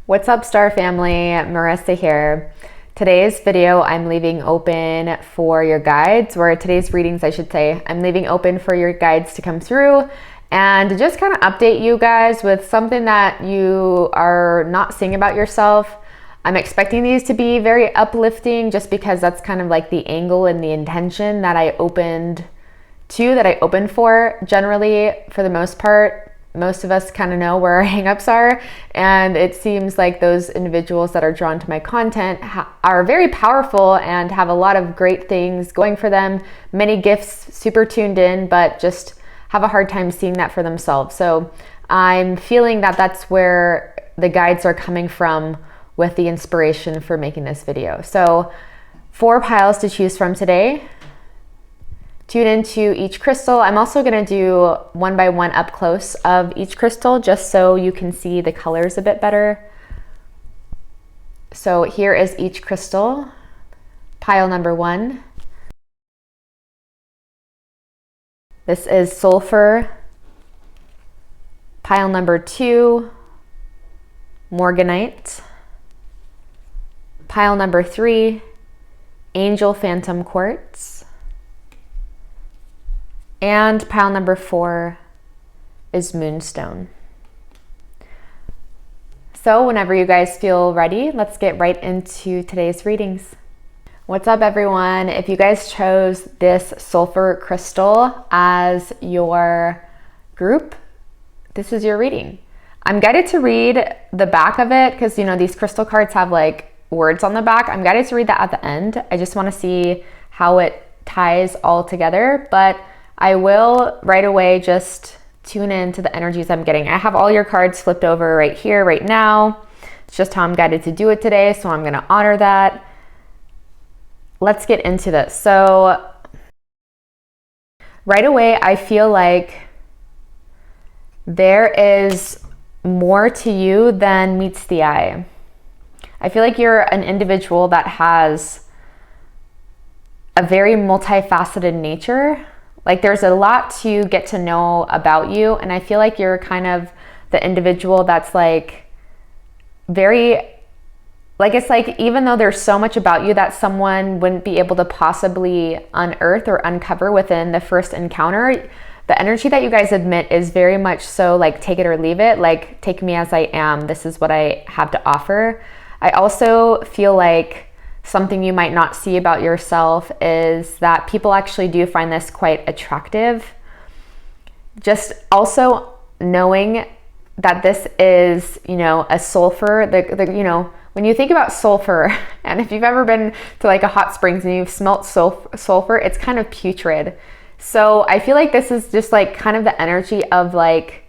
What's up, Star Family? Marissa here. Today's video I'm leaving open for your guides, or today's readings I should say, I'm leaving open for your guides to come through and to just kind of update you guys with something that you are not seeing about yourself. I'm expecting these to be very uplifting just because that's kind of like the angle and the intention that I opened for. Generally, for the most part, most of us kind of know where our hangups are, and it seems like those individuals that are drawn to my content are very powerful and have a lot of great things going for them, many gifts, super tuned in, but just have a hard time seeing that for themselves. So I'm feeling that that's where the guides are coming from with the inspiration for making this video. So 4 piles to choose from today. Tune into each crystal. I'm also going to do 1 by 1 up close of each crystal just so you can see the colors a bit better. So here is each crystal. Pile number 1. This is Sulfur. Pile number 2, Morganite. Pile number 3, Angel Phantom Quartz. And pile number 4 is Moonstone. So whenever you guys feel ready, let's get right into today's readings. What's up, everyone? If you guys chose this Sulfur crystal as your group, this is your reading. I'm guided to read the back of it because, you know, these crystal cards have like words on the back. I'm guided to read that at the end. I just want to see how it ties all together, but I will right away just tune in to the energies I'm getting. I have all your cards flipped over right here, right now. It's just how I'm guided to do it today, so I'm going to honor that. Let's get into this. So right away, I feel like there is more to you than meets the eye. I feel like you're an individual that has a very multifaceted nature. Like there's a lot to get to know about you, and I feel like you're kind of the individual that's like very, like it's like even though there's so much about you that someone wouldn't be able to possibly unearth or uncover within the first encounter, the energy that you guys admit is very much so like take it or leave it, like take me as I am, this is what I have to offer. I also feel like something you might not see about yourself is that people actually do find this quite attractive. Just also knowing that this is, you know, a sulfur, you know, when you think about sulfur, and if you've ever been to like a hot springs and you've smelt sulfur, it's kind of putrid. So I feel like this is just like kind of the energy of like,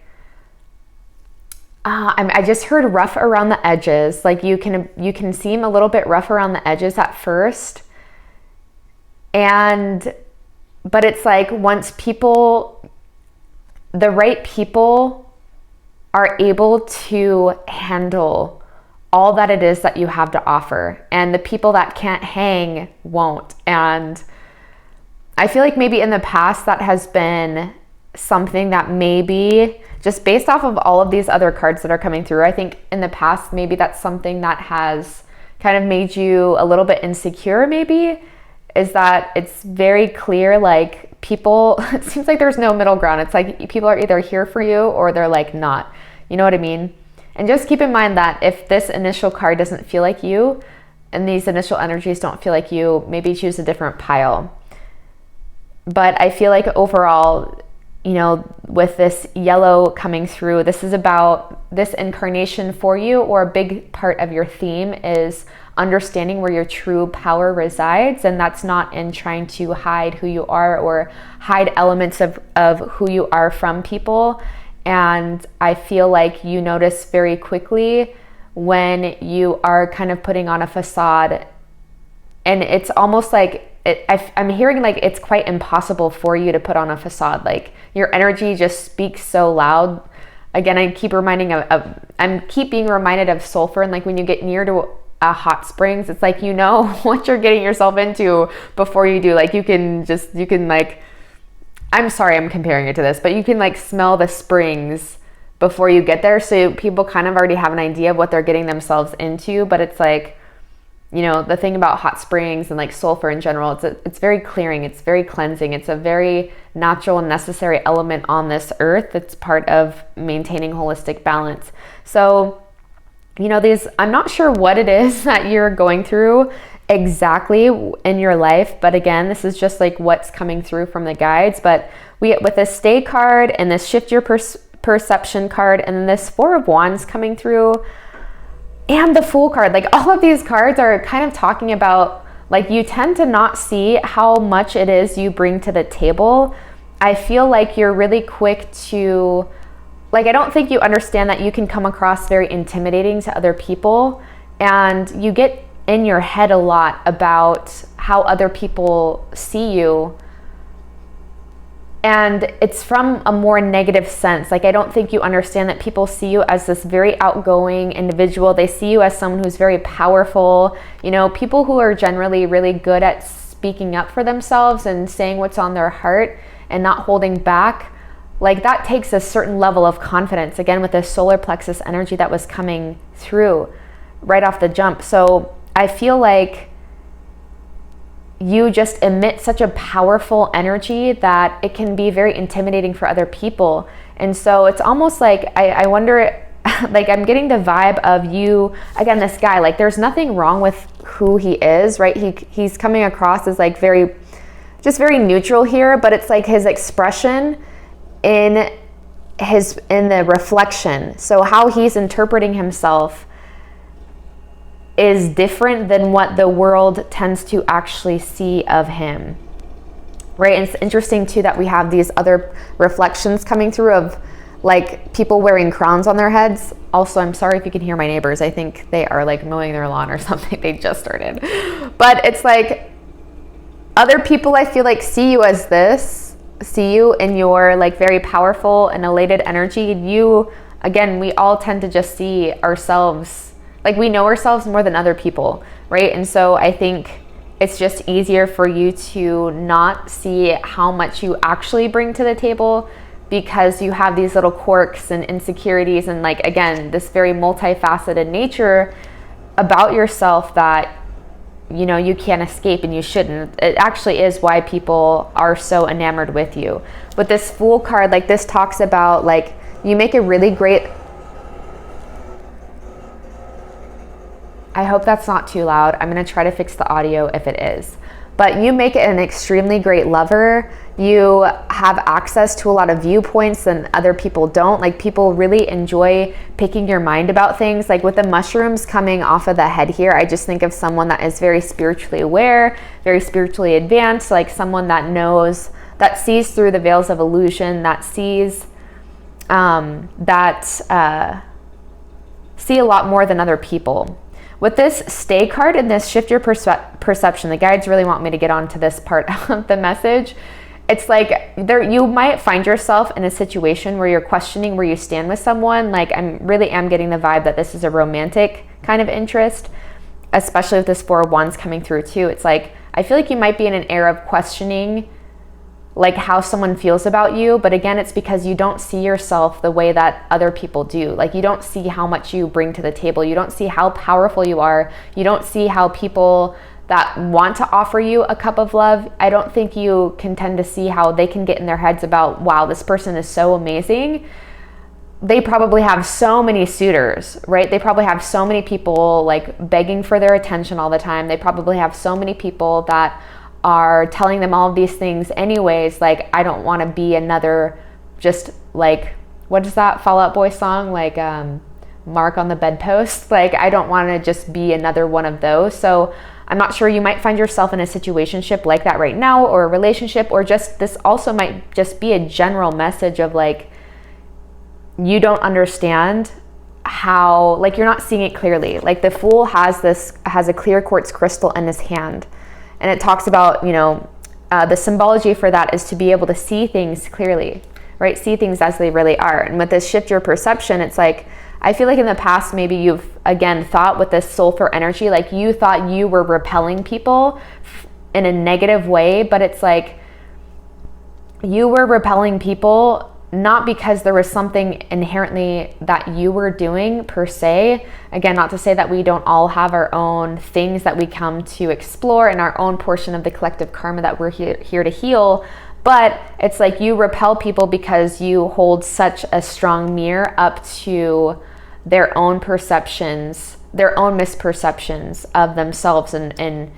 I just heard rough around the edges. Like you can seem a little bit rough around the edges at first. But it's like once the right people are able to handle all that it is that you have to offer, and the people that can't hang won't. And I feel like maybe in the past that has been something that maybe just based off of all of these other cards that are coming through, I think in the past, maybe that's something that has kind of made you a little bit insecure, maybe, is that it's very clear, like people, it seems like there's no middle ground. It's like people are either here for you or they're like not, you know what I mean? And just keep in mind that if this initial card doesn't feel like you, and these initial energies don't feel like you, maybe choose a different pile. But I feel like overall, you know, with this yellow coming through, this is about this incarnation for you, or a big part of your theme is understanding where your true power resides. And that's not in trying to hide who you are or hide elements of who you are from people. And I feel like you notice very quickly when you are kind of putting on a facade, and it's almost like I'm hearing like it's quite impossible for you to put on a facade. Like your energy just speaks so loud. Again, I keep being reminded of sulfur, and like when you get near to a hot springs, it's like you know what you're getting yourself into before you do. Like you can like, I'm sorry I'm comparing it to this, but you can like smell the springs before you get there. So people kind of already have an idea of what they're getting themselves into. But it's like, you know, the thing about hot springs and like sulfur in general, it's very clearing. It's very cleansing. It's a very natural and necessary element on this earth. It's part of maintaining holistic balance. So, you know, I'm not sure what it is that you're going through exactly in your life, but again, this is just like what's coming through from the guides. But with this stay card and this shift your perception card and then this 4 of Wands coming through and the Fool card, like all of these cards are kind of talking about like you tend to not see how much it is you bring to the table. I feel like you're really quick to, like, I don't think you understand that you can come across very intimidating to other people, and you get in your head a lot about how other people see you. And it's from a more negative sense. Like, I don't think you understand that people see you as this very outgoing individual. They see you as someone who's very powerful. You know, people who are generally really good at speaking up for themselves and saying what's on their heart and not holding back. Like, that takes a certain level of confidence. Again, with this solar plexus energy that was coming through right off the jump. So I feel like you just emit such a powerful energy that it can be very intimidating for other people. And so it's almost like, I wonder, like I'm getting the vibe of you, again, this guy, like there's nothing wrong with who he is, right? He's coming across as like very neutral here, but it's like his expression in the reflection. So how he's interpreting himself is different than what the world tends to actually see of him, right? And it's interesting too that we have these other reflections coming through of like people wearing crowns on their heads. Also, I'm sorry if you can hear my neighbors. I think they are like mowing their lawn or something. They just started. But it's like other people, I feel like, see you as this, see you in your like very powerful and elated energy. You, again, we all tend to just see ourselves, like we know ourselves more than other people, right? And so I think it's just easier for you to not see how much you actually bring to the table because you have these little quirks and insecurities and like, again, this very multifaceted nature about yourself that, you know, you can't escape and you shouldn't. It actually is why people are so enamored with you. But this Fool card, like this talks about like, you make a really great, I hope that's not too loud. I'm going to try to fix the audio if it is. But you make an extremely great lover. You have access to a lot of viewpoints and other people don't. Like people really enjoy picking your mind about things. Like with the mushrooms coming off of the head here, I just think of someone that is very spiritually aware, very spiritually advanced, like someone that knows, that sees through the veils of illusion, that sees, see a lot more than other people. With this stay card and this shift your perception, the guides really want me to get onto this part of the message. It's like you might find yourself in a situation where you're questioning where you stand with someone. Like I really am getting the vibe that this is a romantic kind of interest, especially with this 4 of Wands coming through too. It's like, I feel like you might be in an era of questioning like how someone feels about you, but again, it's because you don't see yourself the way that other people do. Like you don't see how much you bring to the table. You don't see how powerful you are. You don't see how people that want to offer you a cup of love, I don't think you can tend to see how they can get in their heads about, wow, this person is so amazing. They probably have so many suitors, right? They probably have so many people like begging for their attention all the time. They probably have so many people that are telling them all of these things anyways. Like, I don't want to be another, just like, what is that Fall Out Boy song? Like, mark on the bedpost. Like, I don't want to just be another one of those. So I'm not sure, you might find yourself in a situationship like that right now, or a relationship, or just, this also might just be a general message of like, you don't understand how, like, you're not seeing it clearly. Like the Fool has a clear quartz crystal in his hand. And it talks about, you know, the symbology for that is to be able to see things clearly, right? See things as they really are. And with this shift your perception, it's like, I feel like in the past, maybe you've, again, thought with this sulfur energy, like you thought you were repelling people in a negative way, but it's like you were repelling people not because there was something inherently that you were doing per se. Again, not to say that we don't all have our own things that we come to explore in our own portion of the collective karma that we're here to heal. But it's like you repel people because you hold such a strong mirror up to their own perceptions, their own misperceptions of themselves, and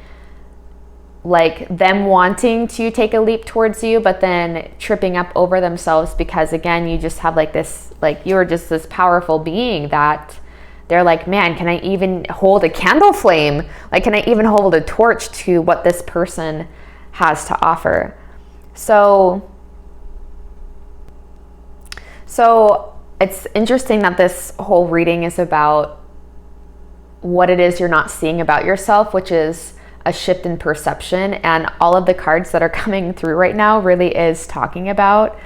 like them wanting to take a leap towards you, but then tripping up over themselves because, again, you just have like this, like you're just this powerful being that they're like, man, can I even hold a candle flame? Like, can I even hold a torch to what this person has to offer? So it's interesting that this whole reading is about what it is you're not seeing about yourself, which is a shift in perception. And all of the cards that are coming through right now really is talking about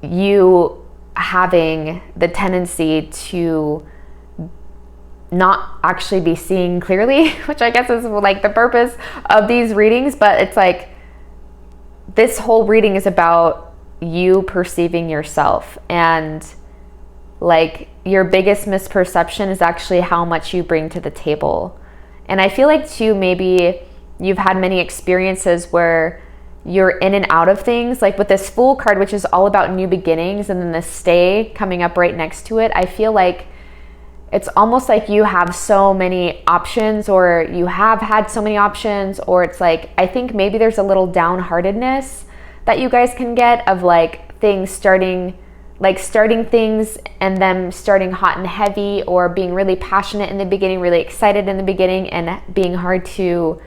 you having the tendency to not actually be seeing clearly, which I guess is like the purpose of these readings. But it's like this whole reading is about you perceiving yourself, and like your biggest misperception is actually how much you bring to the table. And I feel like too, maybe you've had many experiences where you're in and out of things, like with this Fool card, which is all about new beginnings, and then the Stay coming up right next to it. I feel like it's almost like you have so many options, or you have had so many options, or it's like, I think maybe there's a little downheartedness that you guys can get of like things starting things and them starting hot and heavy, or being really passionate in the beginning, really excited in the beginning, and being hard to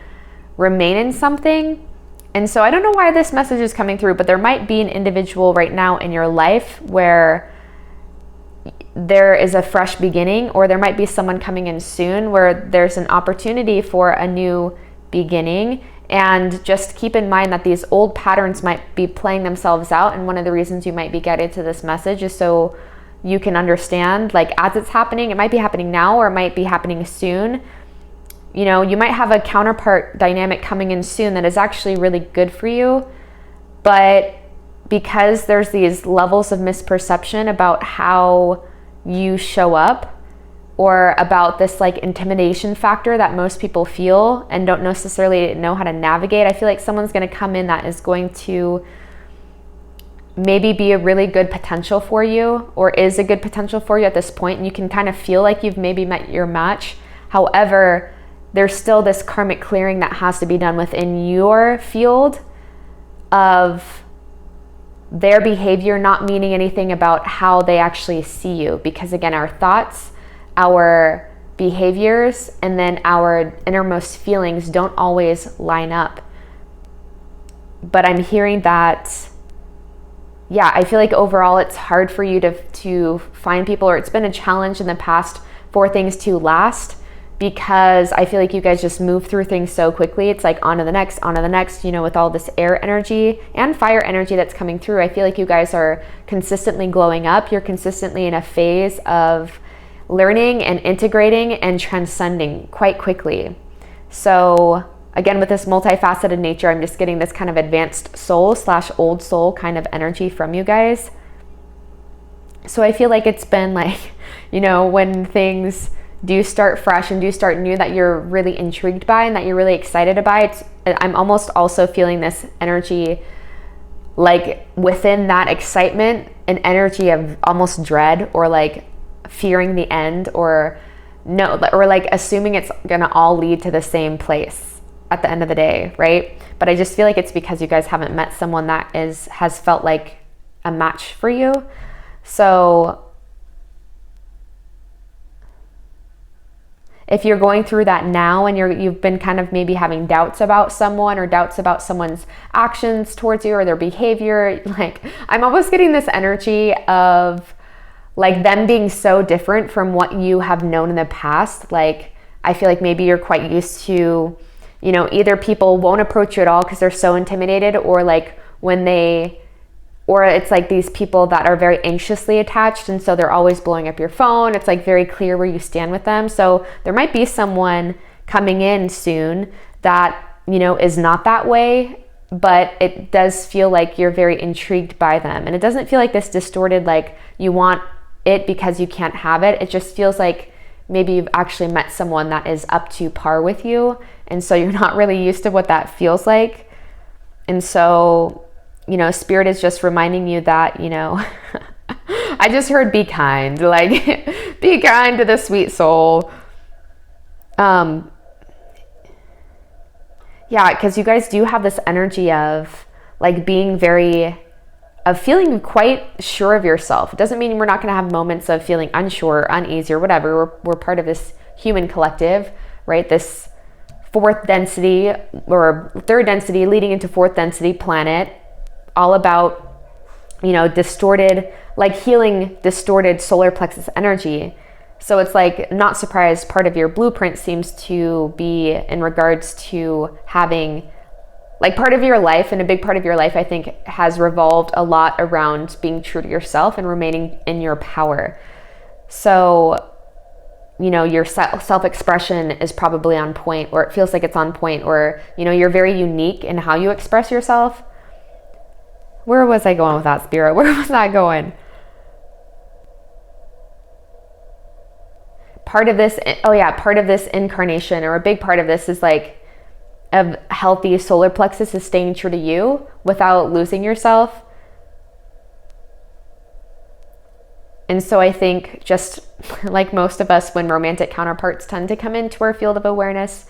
remain in something. And so I don't know why this message is coming through, but there might be an individual right now in your life where there is a fresh beginning, or there might be someone coming in soon where there's an opportunity for a new beginning. And just keep in mind that these old patterns might be playing themselves out. And one of the reasons you might be guided to this message is so you can understand, like, as it's happening, it might be happening now, or it might be happening soon. You know, you might have a counterpart dynamic coming in soon that is actually really good for you. But because there's these levels of misperception about how you show up, or about this like intimidation factor that most people feel and don't necessarily know how to navigate, I feel like someone's going to come in that is going to maybe be a really good potential for you, or is a good potential for you at this point, and you can kind of feel like you've maybe met your match. However, there's still this karmic clearing that has to be done within your field of their behavior not meaning anything about how they actually see you. Because again, our thoughts, our behaviors, and then our innermost feelings don't always line up. But I'm hearing that, yeah, I feel like overall it's hard for you to find people, or it's been a challenge in the past for things to last, because I feel like you guys just move through things so quickly. It's like on to the next, you know, with all this air energy and fire energy that's coming through. I feel like you guys are consistently glowing up. You're consistently in a phase of learning and integrating and transcending quite quickly. So again, with this multifaceted nature, I'm just getting this kind of advanced soul / old soul kind of energy from you guys. So I feel like it's been like, you know, when things do start fresh and do start new that you're really intrigued by and that you're really excited by, I'm almost also feeling this energy, like within that excitement, an energy of almost dread, or like fearing the end, or no, or like assuming it's gonna all lead to the same place at the end of the day, right? But I just feel like it's because you guys haven't met someone that has felt like a match for you. So if you're going through that now, and you've been kind of maybe having doubts about someone, or doubts about someone's actions towards you or their behavior, like I'm almost getting this energy of like them being so different from what you have known in the past. Like I feel like maybe you're quite used to, you know, either people won't approach you at all because they're so intimidated, or like or it's like these people that are very anxiously attached, and so they're always blowing up your phone. It's like very clear where you stand with them. So there might be someone coming in soon that, you know, is not that way, but it does feel like you're very intrigued by them. And it doesn't feel like this distorted, like you want it because you can't have it. It just feels like maybe you've actually met someone that is up to par with you. And so you're not really used to what that feels like. And so, you know, Spirit is just reminding you that, you know, I just heard be kind, like be kind to the sweet soul. Yeah, because you guys do have this energy of like being of feeling quite sure of yourself. It doesn't mean we're not going to have moments of feeling unsure, or uneasy, or whatever. We're part of this human collective, right? This fourth density or third density leading into fourth density planet, all about, you know, distorted, like healing distorted solar plexus energy. So it's like, not surprised, part of your blueprint seems to be in regards to having, like, part of your life, and a big part of your life, I think, has revolved a lot around being true to yourself and remaining in your power. So, you know, your self-expression is probably on point, or it feels like it's on point, or, you know, you're very unique in how you express yourself. Where was I going with that, Spirit? Where was that going? Part of this, part of this incarnation, or a big part of this, is like a healthy solar plexus is staying true to you without losing yourself. And so I think, just like most of us, when romantic counterparts tend to come into our field of awareness,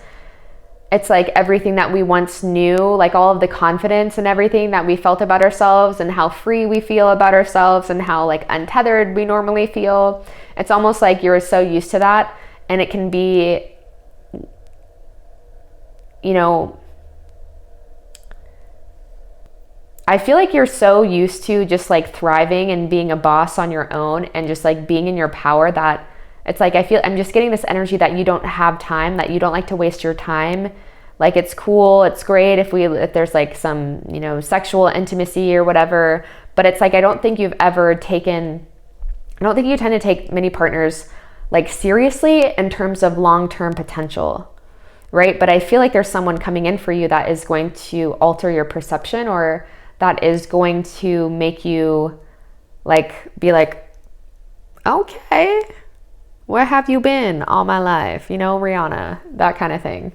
it's like everything that we once knew, like all of the confidence and everything that we felt about ourselves, and how free we feel about ourselves, and how like untethered we normally feel. It's almost like you're so used to that, and it can be, you know, I feel like you're so used to just like thriving and being a boss on your own and just like being in your power, that it's like, I'm just getting this energy that you don't have time, that you don't like to waste your time. Like, it's cool, it's great if there's like some, you know, sexual intimacy or whatever, but it's like, I don't think you tend to take many partners like seriously in terms of long-term potential, right? But I feel like there's someone coming in for you that is going to alter your perception, or that is going to make you like be like, okay, where have you been all my life? You know, Rihanna, that kind of thing.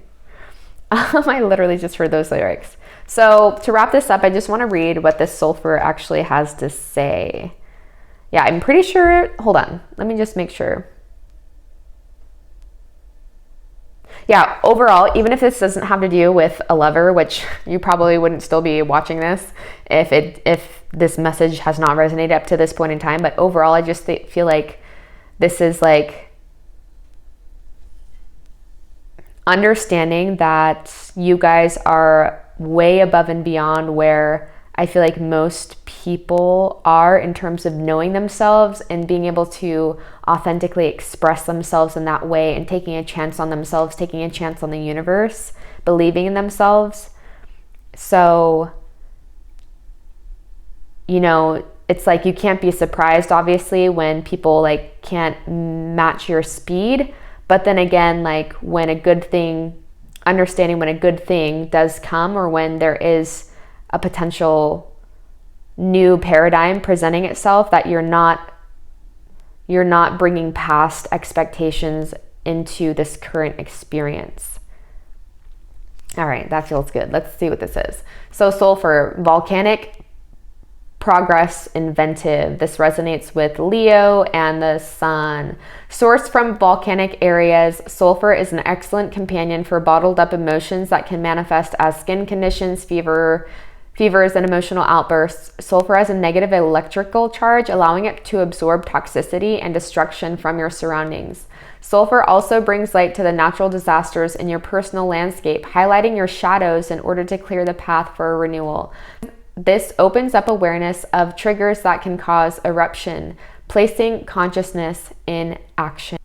I literally just heard those lyrics. So to wrap this up, I just want to read what this Sulfur actually has to say. Yeah, I'm pretty sure, hold on, let me just make sure. Yeah, overall, even if this doesn't have to do with a lover, which you probably wouldn't still be watching this if this message has not resonated up to this point in time, but overall, I just feel like this is like understanding that you guys are way above and beyond where I feel like most people are in terms of knowing themselves and being able to authentically express themselves in that way, and taking a chance on themselves, taking a chance on the universe, believing in themselves. So, you know, it's like you can't be surprised, obviously, when people like can't match your speed. But then again, like understanding when a good thing does come, or when there is a potential new paradigm presenting itself, that you're not bringing past expectations into this current experience. All right, that feels good. Let's see what this is. So Sulfur, volcanic, progress, inventive. This resonates with Leo and the Sun. Sourced from volcanic areas, Sulfur is an excellent companion for bottled up emotions that can manifest as skin conditions, fevers, and emotional outbursts. Sulfur has a negative electrical charge, allowing it to absorb toxicity and destruction from your surroundings. Sulfur also brings light to the natural disasters in your personal landscape, highlighting your shadows in order to clear the path for a renewal. This opens up awareness of triggers that can cause eruption, placing consciousness in action.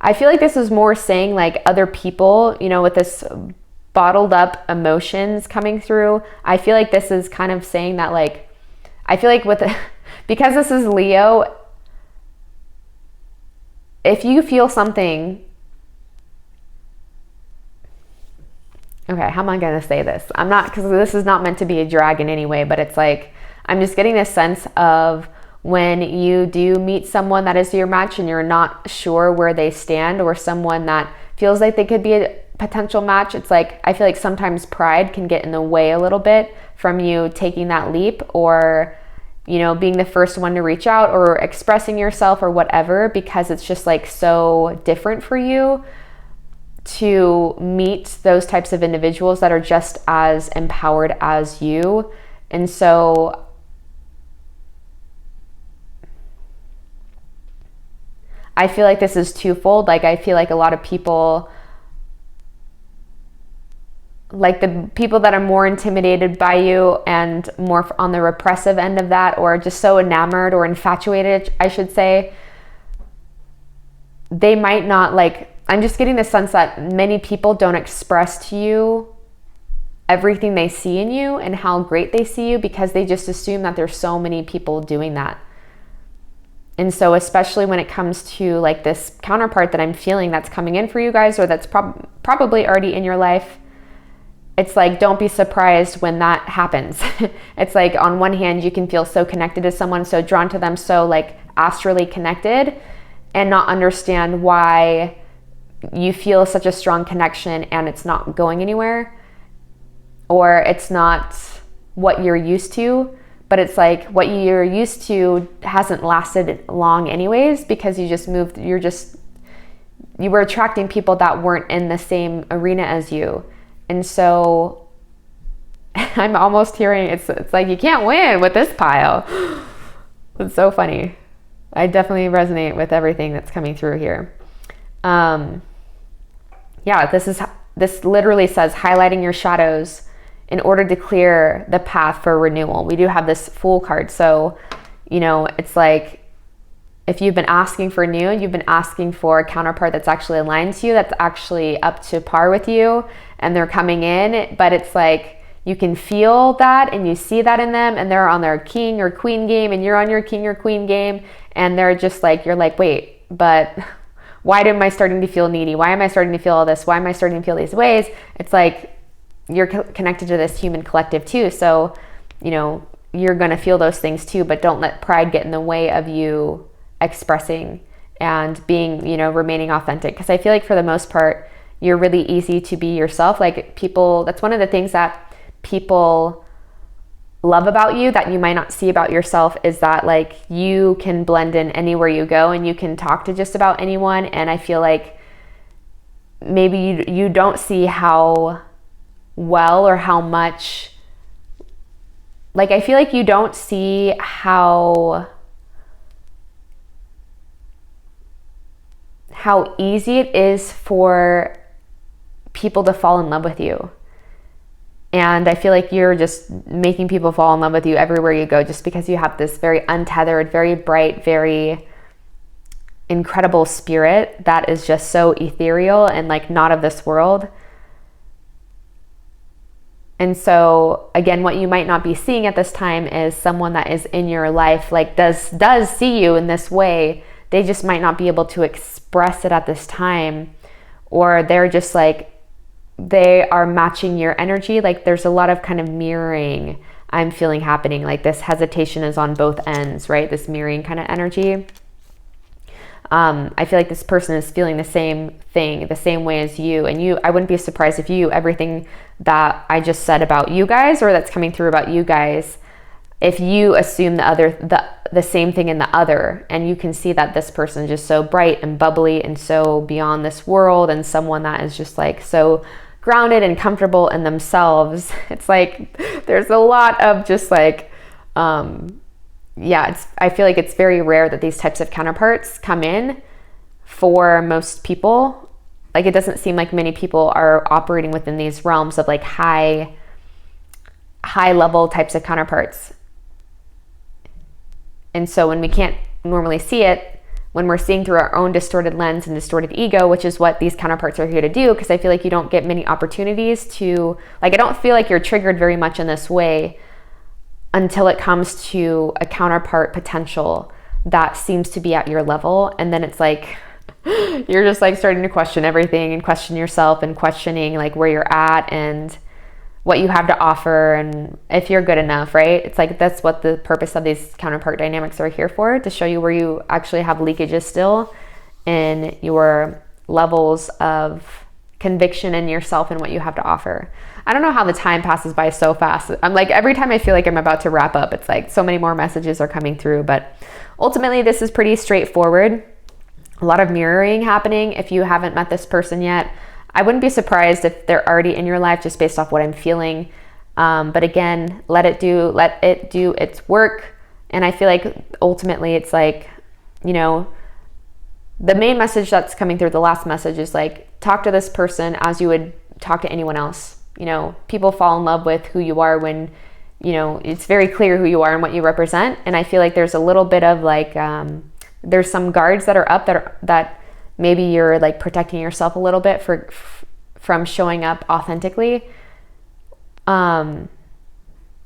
I feel like this is more saying like other people, you know, with this bottled up emotions coming through. I feel like this is kind of saying that, like, I feel like because this is Leo, if you feel something, okay, how am I going to say this? I'm not, because this is not meant to be a drag in any way, but it's like, I'm just getting this sense of when you do meet someone that is your match and you're not sure where they stand, or someone that feels like they could be a potential match. It's like, I feel like sometimes pride can get in the way a little bit from you taking that leap, or, you know, being the first one to reach out or expressing yourself or whatever, because it's just like so different for you to meet those types of individuals that are just as empowered as you. And so I feel like this is twofold. Like, I feel like a lot of people, like the people that are more intimidated by you and more on the repressive end of that, or just so enamored or infatuated, I should say, they might not, like, I'm just getting the sense that many people don't express to you everything they see in you and how great they see you, because they just assume that there's so many people doing that. And so especially when it comes to like this counterpart that I'm feeling that's coming in for you guys, or that's probably already in your life, it's like, don't be surprised when that happens. It's like, on one hand, you can feel so connected to someone, so drawn to them, so like astrally connected, and not understand why you feel such a strong connection and it's not going anywhere, or it's not what you're used to. But it's like, what you're used to hasn't lasted long anyways, because you just moved, you were attracting people that weren't in the same arena as you. And so I'm almost hearing, it's like, you can't win with this pile. It's so funny. I definitely resonate with everything that's coming through here. Yeah, this literally says highlighting your shadows in order to clear the path for renewal. We do have this Fool card. So, you know, it's like, if you've been asking for new, you've been asking for a counterpart that's actually aligned to you, that's actually up to par with you, and they're coming in, but it's like, you can feel that and you see that in them, and they're on their king or queen game and you're on your king or queen game, and they're just like, you're like, wait, but why am I starting to feel needy? Why am I starting to feel all this? Why am I starting to feel these ways? It's like, you're connected to this human collective too. So, you know, you're going to feel those things too, but don't let pride get in the way of you expressing and being, you know, remaining authentic. Because I feel like for the most part, you're really easy to be yourself. Like, people, that's one of the things that people love about you that you might not see about yourself, is that like, you can blend in anywhere you go and you can talk to just about anyone. And I feel like maybe you don't see how well, or how much, like, I feel like you don't see how easy it is for people to fall in love with you. And I feel like you're just making people fall in love with you everywhere you go, just because you have this very untethered, very bright, very incredible spirit that is just so ethereal and like not of this world. And so again, what you might not be seeing at this time is someone that is in your life, like does see you in this way. They just might not be able to express it at this time, or they're just like, they are matching your energy. Like, there's a lot of kind of mirroring I'm feeling happening. Like, this hesitation is on both ends, right? This mirroring kind of energy. I feel like this person is feeling the same thing, the same way as you. And you, I wouldn't be surprised if everything that I just said about you guys, or that's coming through about you guys, if you assume the same thing in the other, and you can see that this person is just so bright and bubbly and so beyond this world, and someone that is just like so grounded and comfortable in themselves. It's like, there's a lot of just like, I feel like it's very rare that these types of counterparts come in for most people. Like, it doesn't seem like many people are operating within these realms of like high level types of counterparts. And so when we can't normally see it, when we're seeing through our own distorted lens and distorted ego, which is what these counterparts are here to do, because I feel like you don't get many opportunities to, like, I don't feel like you're triggered very much in this way until it comes to a counterpart potential that seems to be at your level. And then it's like, You're just like starting to question everything and question yourself and questioning like where you're at and what you have to offer and if you're good enough, right? It's like that's what the purpose of these counterpart dynamics are here for, to show you where you actually have leakages still in your levels of conviction in yourself and what you have to offer. I don't know how the time passes by so fast. I'm like, every time I feel like I'm about to wrap up, it's like so many more messages are coming through, but ultimately this is pretty straightforward. A lot of mirroring happening. If you haven't met this person yet, I wouldn't be surprised if they're already in your life just based off what I'm feeling. But again, let it do its work. And I feel like ultimately it's like, you know, the main message that's coming through, the last message, is like, talk to this person as you would talk to anyone else. You know, people fall in love with who you are when, you know, it's very clear who you are and what you represent. And I feel like there's a little bit of like, there's some guards that are up that maybe you're like protecting yourself a little bit from showing up authentically. And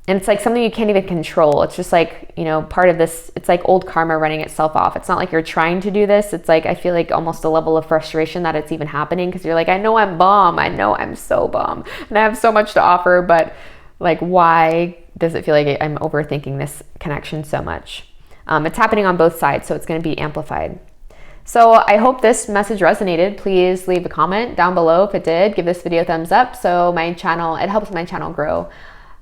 it's like something you can't even control. It's just like, you know, part of this, it's like old karma running itself off. It's not like you're trying to do this. It's like, I feel like almost a level of frustration that it's even happening, because you're like, I know I'm bomb. I know I'm so bomb and I have so much to offer, but like, why does it feel like I'm overthinking this connection so much? It's happening on both sides, so it's going to be amplified. So I hope this message resonated. Please leave a comment down below if it did. Give this video a thumbs up so my channel, it helps my channel grow.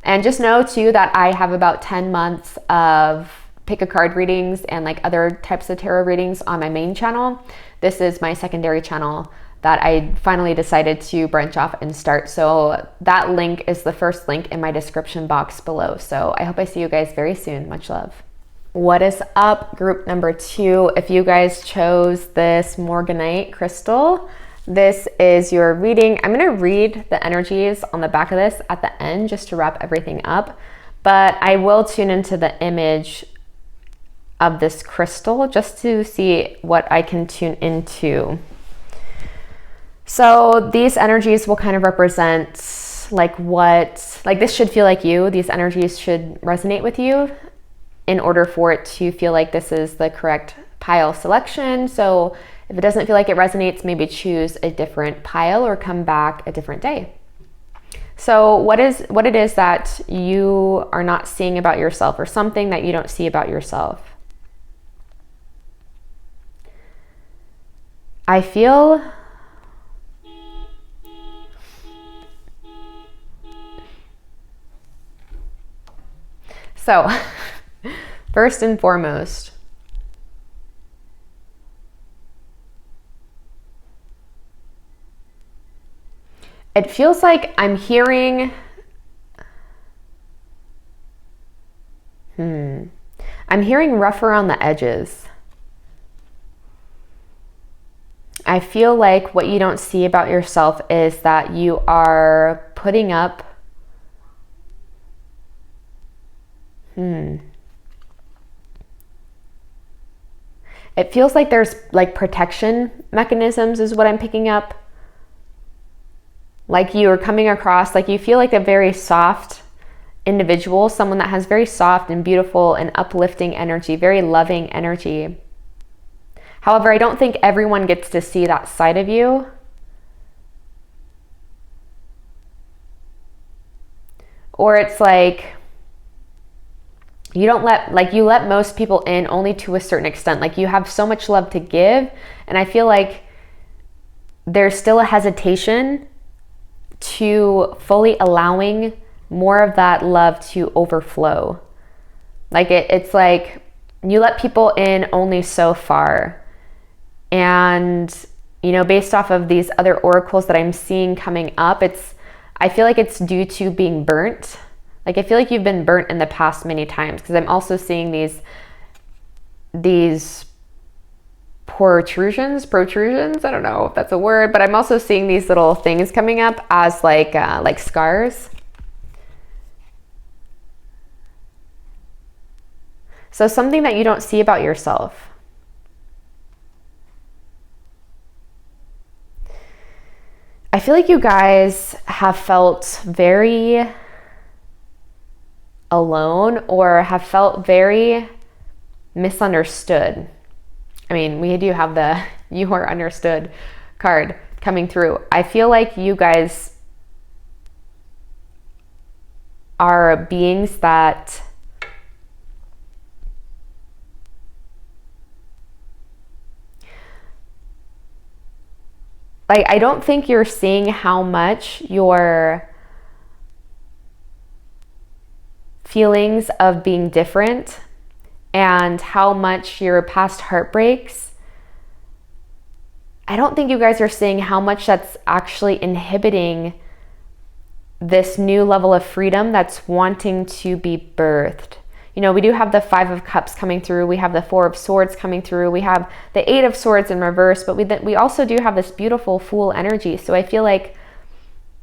And just know too that I have about 10 months of pick a card readings and like other types of tarot readings on my main channel. This is my secondary channel that I finally decided to branch off and start. So that link is the first link in my description box below. So I hope I see you guys very soon. Much love. What is up, group number 2? If you guys chose this Morganite crystal, this is your reading. I'm going to read the energies on the back of this at the end just to wrap everything up, but I will tune into the image of this crystal just to see what I can tune into. So these energies will kind of represent like what, like this should feel like you. These energies should resonate with you in order for it to feel like this is the correct pile selection. So if it doesn't feel like it resonates, maybe choose a different pile or come back a different day. So what it is that you are not seeing about yourself, or something that you don't see about yourself. I feel so first and foremost, it feels like I'm hearing, I'm hearing rough around the edges. I feel like what you don't see about yourself is that you are putting up, it feels like there's like protection mechanisms is what I'm picking up. Like you are coming across, like you feel like a very soft individual, someone that has very soft and beautiful and uplifting energy, very loving energy. However, I don't think everyone gets to see that side of you. Or it's like you don't let, like you let most people in only to a certain extent. Like you have so much love to give, and I feel like there's still a hesitation to fully allowing more of that love to overflow. Like it's like you let people in only so far. And, you know, based off of these other oracles that I'm seeing coming up, I feel like it's due to being burnt. Like I feel like you've been burnt in the past many times, because I'm also seeing these protrusions, I don't know if that's a word, but I'm also seeing these little things coming up as like scars. So something that you don't see about yourself. I feel like you guys have felt very alone, or have felt very misunderstood. I mean, we do have the you are understood card coming through. I feel like you guys are beings that like, I don't think you're seeing how much your feelings of being different and how much your past heartbreaks, I don't think you guys are seeing how much that's actually inhibiting this new level of freedom that's wanting to be birthed. You know, we do have the 5 of Cups coming through. We have the 4 of Swords coming through. We have the 8 of Swords in reverse, but we also do have this beautiful Fool energy. So I feel like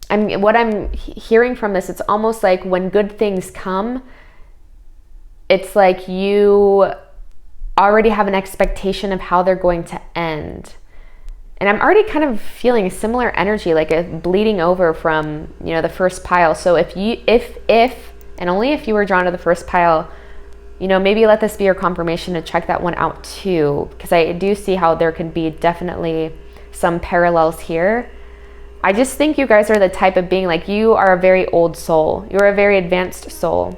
what I'm hearing from this, it's almost like when good things come, it's like you already have an expectation of how they're going to end. And I'm already kind of feeling a similar energy, like a bleeding over from, you know, the first pile. So if and only if you were drawn to the first pile, you know, maybe let this be your confirmation to check that one out too, because I do see how there could be definitely some parallels here. I just think you guys are the type of being, like, you are a very old soul. You're a very advanced soul.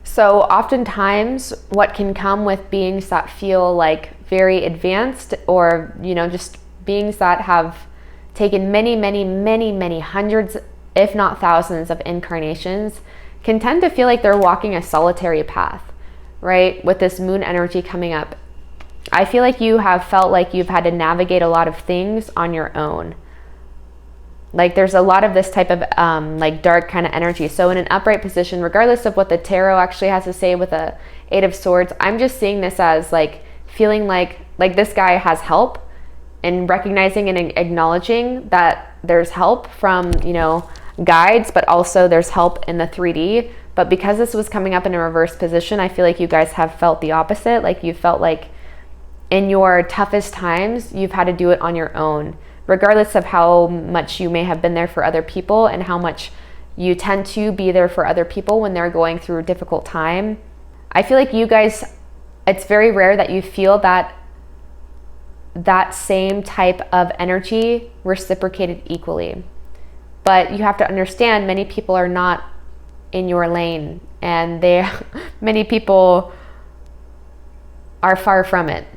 So oftentimes what can come with beings that feel like very advanced, or, you know, just beings that have taken many hundreds, if not thousands of incarnations, can tend to feel like they're walking a solitary path, right? With this moon energy coming up, I feel like you have felt like you've had to navigate a lot of things on your own. Like, there's a lot of this type of like dark kind of energy. So in an upright position, regardless of what the tarot actually has to say with a 8 of Swords, I'm just seeing this as like feeling like this guy has help, and recognizing and acknowledging that there's help from, you know, guides, but also there's help in the 3D. But because this was coming up in a reverse position, I feel like you guys have felt the opposite. Like, you felt like in your toughest times, you've had to do it on your own, regardless of how much you may have been there for other people and how much you tend to be there for other people when they're going through a difficult time. I feel like you guys, it's very rare that you feel that same type of energy reciprocated equally. But you have to understand, many people are not in your lane, and many people are far from it.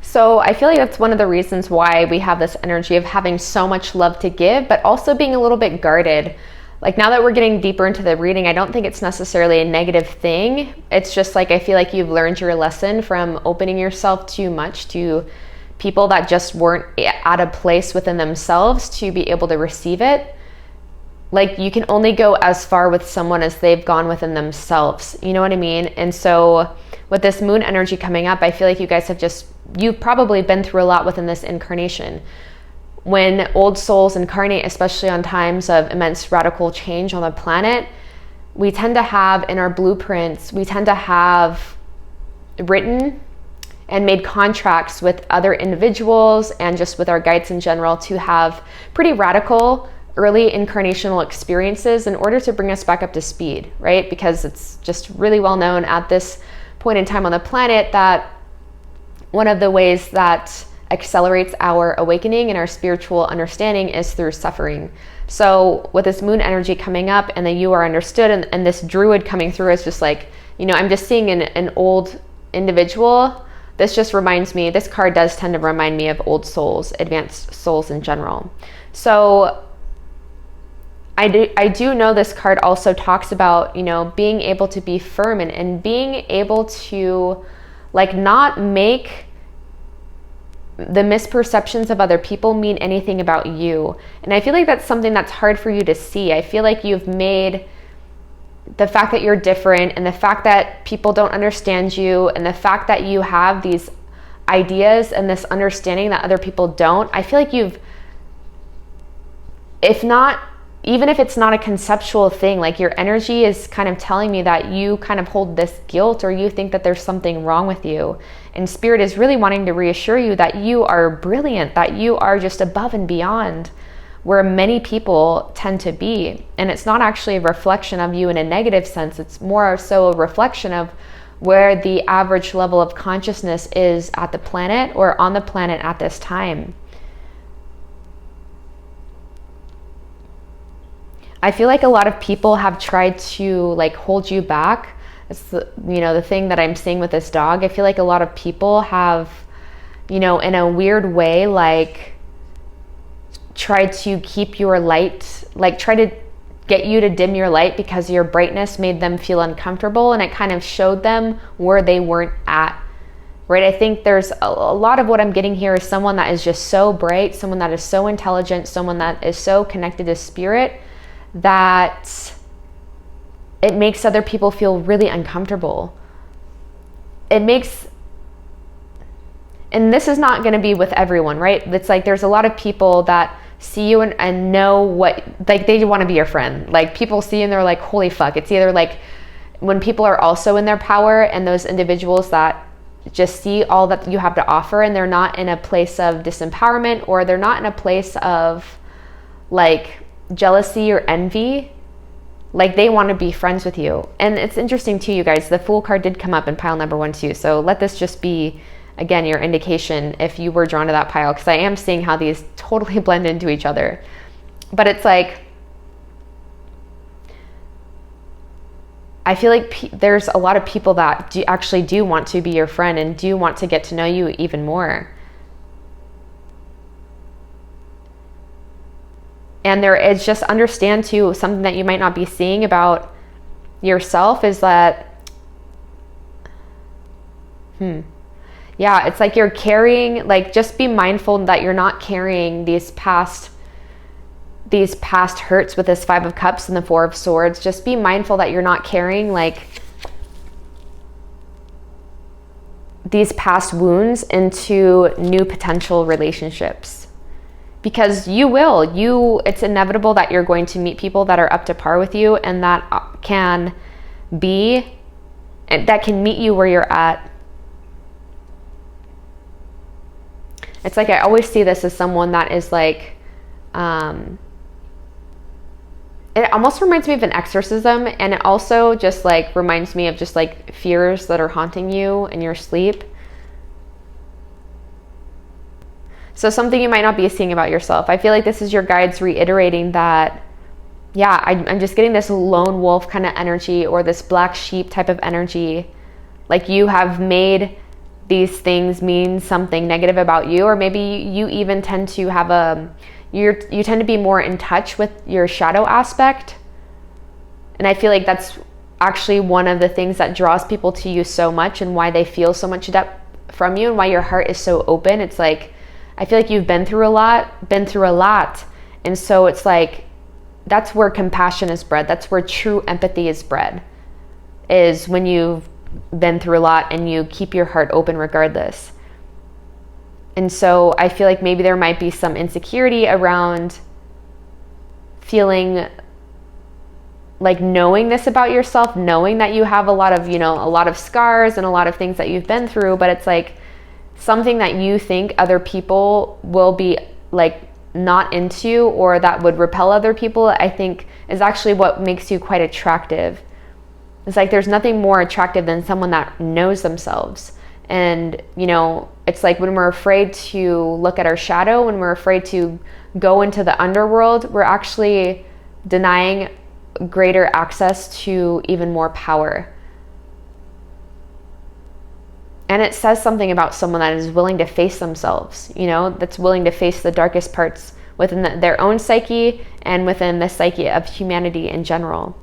So I feel like that's one of the reasons why we have this energy of having so much love to give, but also being a little bit guarded. Like, now that we're getting deeper into the reading, I don't think it's necessarily a negative thing. It's just like, I feel like you've learned your lesson from opening yourself too much to people that just weren't at a place within themselves to be able to receive it. Like, you can only go as far with someone as they've gone within themselves. You know what I mean? And so with this moon energy coming up, I feel like you guys you've probably been through a lot within this incarnation. When old souls incarnate, especially on times of immense radical change on the planet, we tend to have in our blueprints, we tend to have written and made contracts with other individuals and just with our guides in general to have pretty radical early incarnational experiences in order to bring us back up to speed, right? Because it's just really well known at this point in time on the planet that one of the ways that accelerates our awakening and our spiritual understanding is through suffering. So with this moon energy coming up and the you are understood and this druid coming through is just like, you know, I'm just seeing an old individual. This just reminds me, this card does tend to remind me of old souls, advanced souls in general. So I do know this card also talks about, you know, being able to be firm and being able to like not make the misperceptions of other people mean anything about you. And I feel like that's something that's hard for you to see. I feel like you've made the fact that you're different and the fact that people don't understand you and the fact that you have these ideas and this understanding that other people don't, I feel like even if it's not a conceptual thing, like your energy is kind of telling me that you kind of hold this guilt or you think that there's something wrong with you. And Spirit is really wanting to reassure you that you are brilliant, that you are just above and beyond where many people tend to be. And it's not actually a reflection of you in a negative sense. It's more so a reflection of where the average level of consciousness is at the planet or on the planet at this time. I feel like a lot of people have tried to like hold you back. It's the, you know, the thing that I'm seeing with this dog. I feel like a lot of people have, you know, in a weird way, like tried to keep your light, like try to get you to dim your light because your brightness made them feel uncomfortable, and it kind of showed them where they weren't at, right? I think there's a lot of what I'm getting here is someone that is just so bright, someone that is so intelligent, someone that is so connected to spirit, that it makes other people feel really uncomfortable. It makes, and this is not going to be with everyone, right? It's like there's a lot of people that see you and know what, like they want to be your friend. Like people see you and they're like, holy fuck. It's either like when people are also in their power and those individuals that just see all that you have to offer and they're not in a place of disempowerment, or they're not in a place of like jealousy or envy, like they want to be friends with you. And it's interesting too, you guys, the Fool card did come up in pile number 1 too, so let this just be again your indication if you were drawn to that pile, because I am seeing how these totally blend into each other. But it's like, I feel like there's a lot of people that actually do want to be your friend and do want to get to know you even more. And there is, just understand too, something that you might not be seeing about yourself is that, yeah, it's like you're carrying, like just be mindful that you're not carrying these past hurts with this 5 of Cups and the 4 of Swords. Just be mindful that you're not carrying like these past wounds into new potential relationships. Because it's inevitable that you're going to meet people that are up to par with you and that can meet you where you're at. It's like, I always see this as someone that is like, it almost reminds me of an exorcism, and it also just like reminds me of just like fears that are haunting you in your sleep. So something you might not be seeing about yourself. I feel like this is your guides reiterating that, yeah, I'm just getting this lone wolf kind of energy, or this black sheep type of energy. Like you have made these things mean something negative about you, or maybe you even tend to have you tend to be more in touch with your shadow aspect. And I feel like that's actually one of the things that draws people to you so much, and why they feel so much depth from you, and why your heart is so open. It's like, I feel like you've been through a lot. And so it's like, that's where compassion is bred. That's where true empathy is bred, is when you've been through a lot and you keep your heart open regardless. And so I feel like maybe there might be some insecurity around feeling like knowing this about yourself, knowing that you have a lot of scars and a lot of things that you've been through, but it's like, something that you think other people will be like not into, or that would repel other people, I think is actually what makes you quite attractive. It's like there's nothing more attractive than someone that knows themselves. And it's like when we're afraid to look at our shadow, when we're afraid to go into the underworld, we're actually denying greater access to even more power. And it says something about someone that is willing to face themselves, that's willing to face the darkest parts within their own psyche and within the psyche of humanity in general.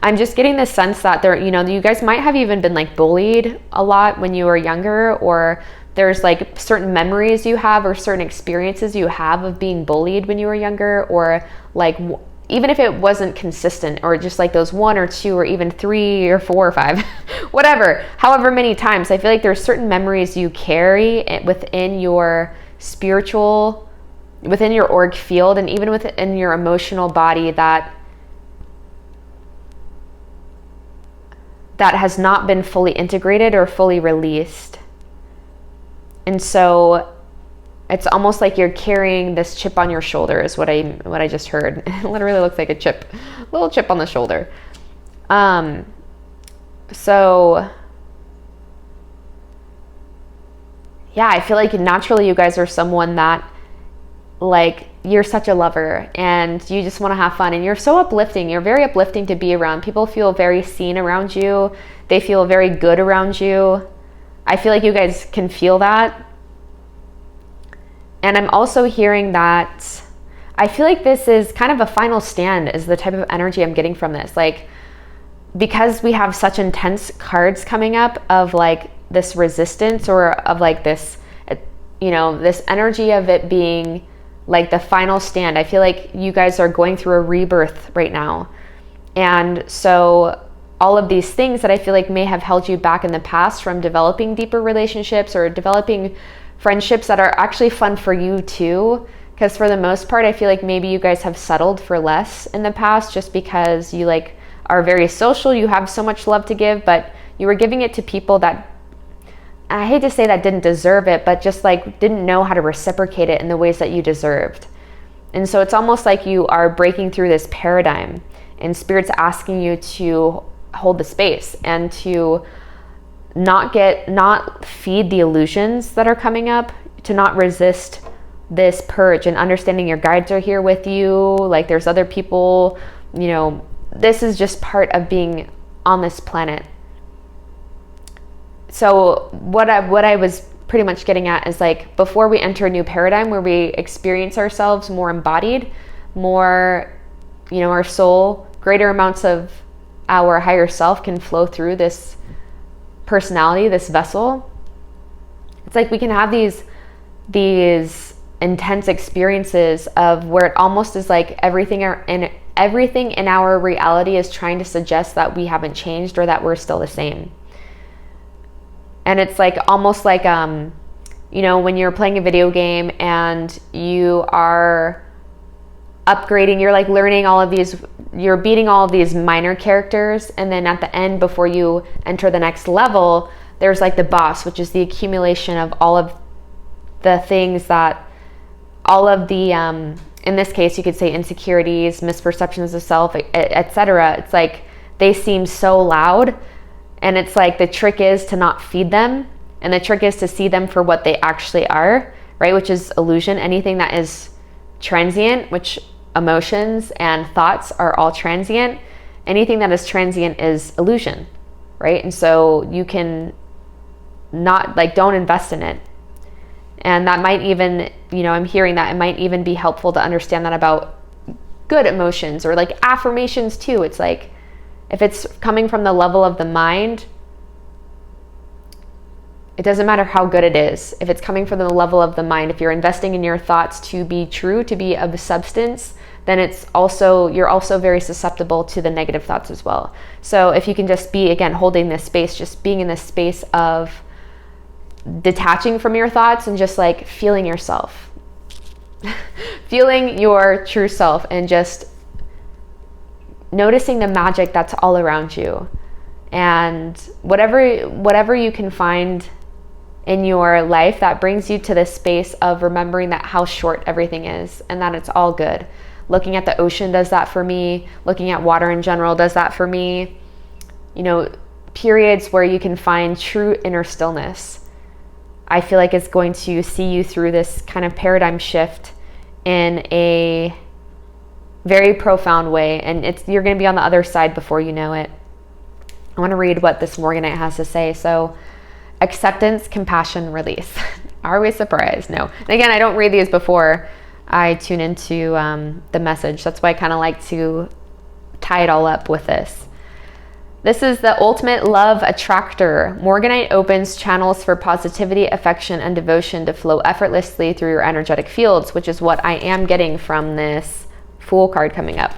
I'm just getting the sense that you guys might have even been like bullied a lot when you were younger, or there's like certain memories you have or certain experiences you have of being bullied when you were younger, or like even if it wasn't consistent, or just like those 1 or 2 or even 3 or 4 or 5, whatever, however many times, I feel like there's certain memories you carry within your spiritual, within your auric field, and even within your emotional body that has not been fully integrated or fully released. And so It's almost like you're carrying this chip on your shoulder is what I just heard. It literally looks like a chip, little chip on the shoulder. So yeah, I feel like naturally you guys are someone that, like, you're such a lover and you just want to have fun, and you're so uplifting. You're very uplifting to be around. People feel very seen around you. They feel very good around you. I feel like you guys can feel that. And I'm also hearing that I feel like this is kind of a final stand is the type of energy I'm getting from this. Like, because we have such intense cards coming up of like this resistance, or of like this, you know, this energy of it being like the final stand. I feel like you guys are going through a rebirth right now. And so all of these things that I feel like may have held you back in the past from developing deeper relationships or developing friendships that are actually fun for you too. Because for the most part, I feel like maybe you guys have settled for less in the past just because you like are very social. You have so much love to give, but you were giving it to people that, I hate to say that didn't deserve it, but just like didn't know how to reciprocate it in the ways that you deserved. And so it's almost like you are breaking through this paradigm, and Spirit's asking you to hold the space and to not feed the illusions that are coming up, to not resist this purge, and understanding your guides are here with you. Like, there's other people, you know, this is just part of being on this planet. So what I was pretty much getting at is, like, before we enter a new paradigm where we experience ourselves more embodied, more, you know, our soul, greater amounts of our higher self can flow through this personality, this vessel. It's like we can have these intense experiences of where it almost is like everything in our reality is trying to suggest that we haven't changed or that we're still the same. And it's like almost like you know, when you're playing a video game and you are upgrading, you're like learning all of these, you're beating all of these minor characters, and then at the end, before you enter the next level, there's like the boss, which is the accumulation of all of the things that, all of the in this case you could say insecurities, misperceptions of self, etc. It's like they seem so loud, and it's like the trick is to not feed them, and the trick is to see them for what they actually are, right? Which is illusion. Anything that is transient, which emotions and thoughts are all transient, anything that is transient is illusion, right? And so you can not, like, don't invest in it. And that might even, you know, I'm hearing that it might even be helpful to understand that about good emotions or like affirmations too. It's like, if it's coming from the level of the mind, it doesn't matter how good it is. If it's coming from the level of the mind, if you're investing in your thoughts to be true, to be of substance, then you're also very susceptible to the negative thoughts as well. So if you can just be, again, holding this space, just being in this space of detaching from your thoughts and just like feeling yourself, feeling your true self, and just noticing the magic that's all around you, and whatever you can find in your life that brings you to this space of remembering that how short everything is and that it's all good. Looking at the ocean does that for me. Looking at water in general does that for me. You know, periods where you can find true inner stillness, I feel like it's going to see you through this kind of paradigm shift in a very profound way, and you're going to be on the other side before you know it. I want to read what this Morganite has to say. So, acceptance, compassion, release. Are we surprised? No. And again, I don't read these before I tune into the message. That's why I kind of like to tie it all up with this. This is the ultimate love attractor. Morganite opens channels for positivity, affection, and devotion to flow effortlessly through your energetic fields, which is what I am getting from this Fool card coming up.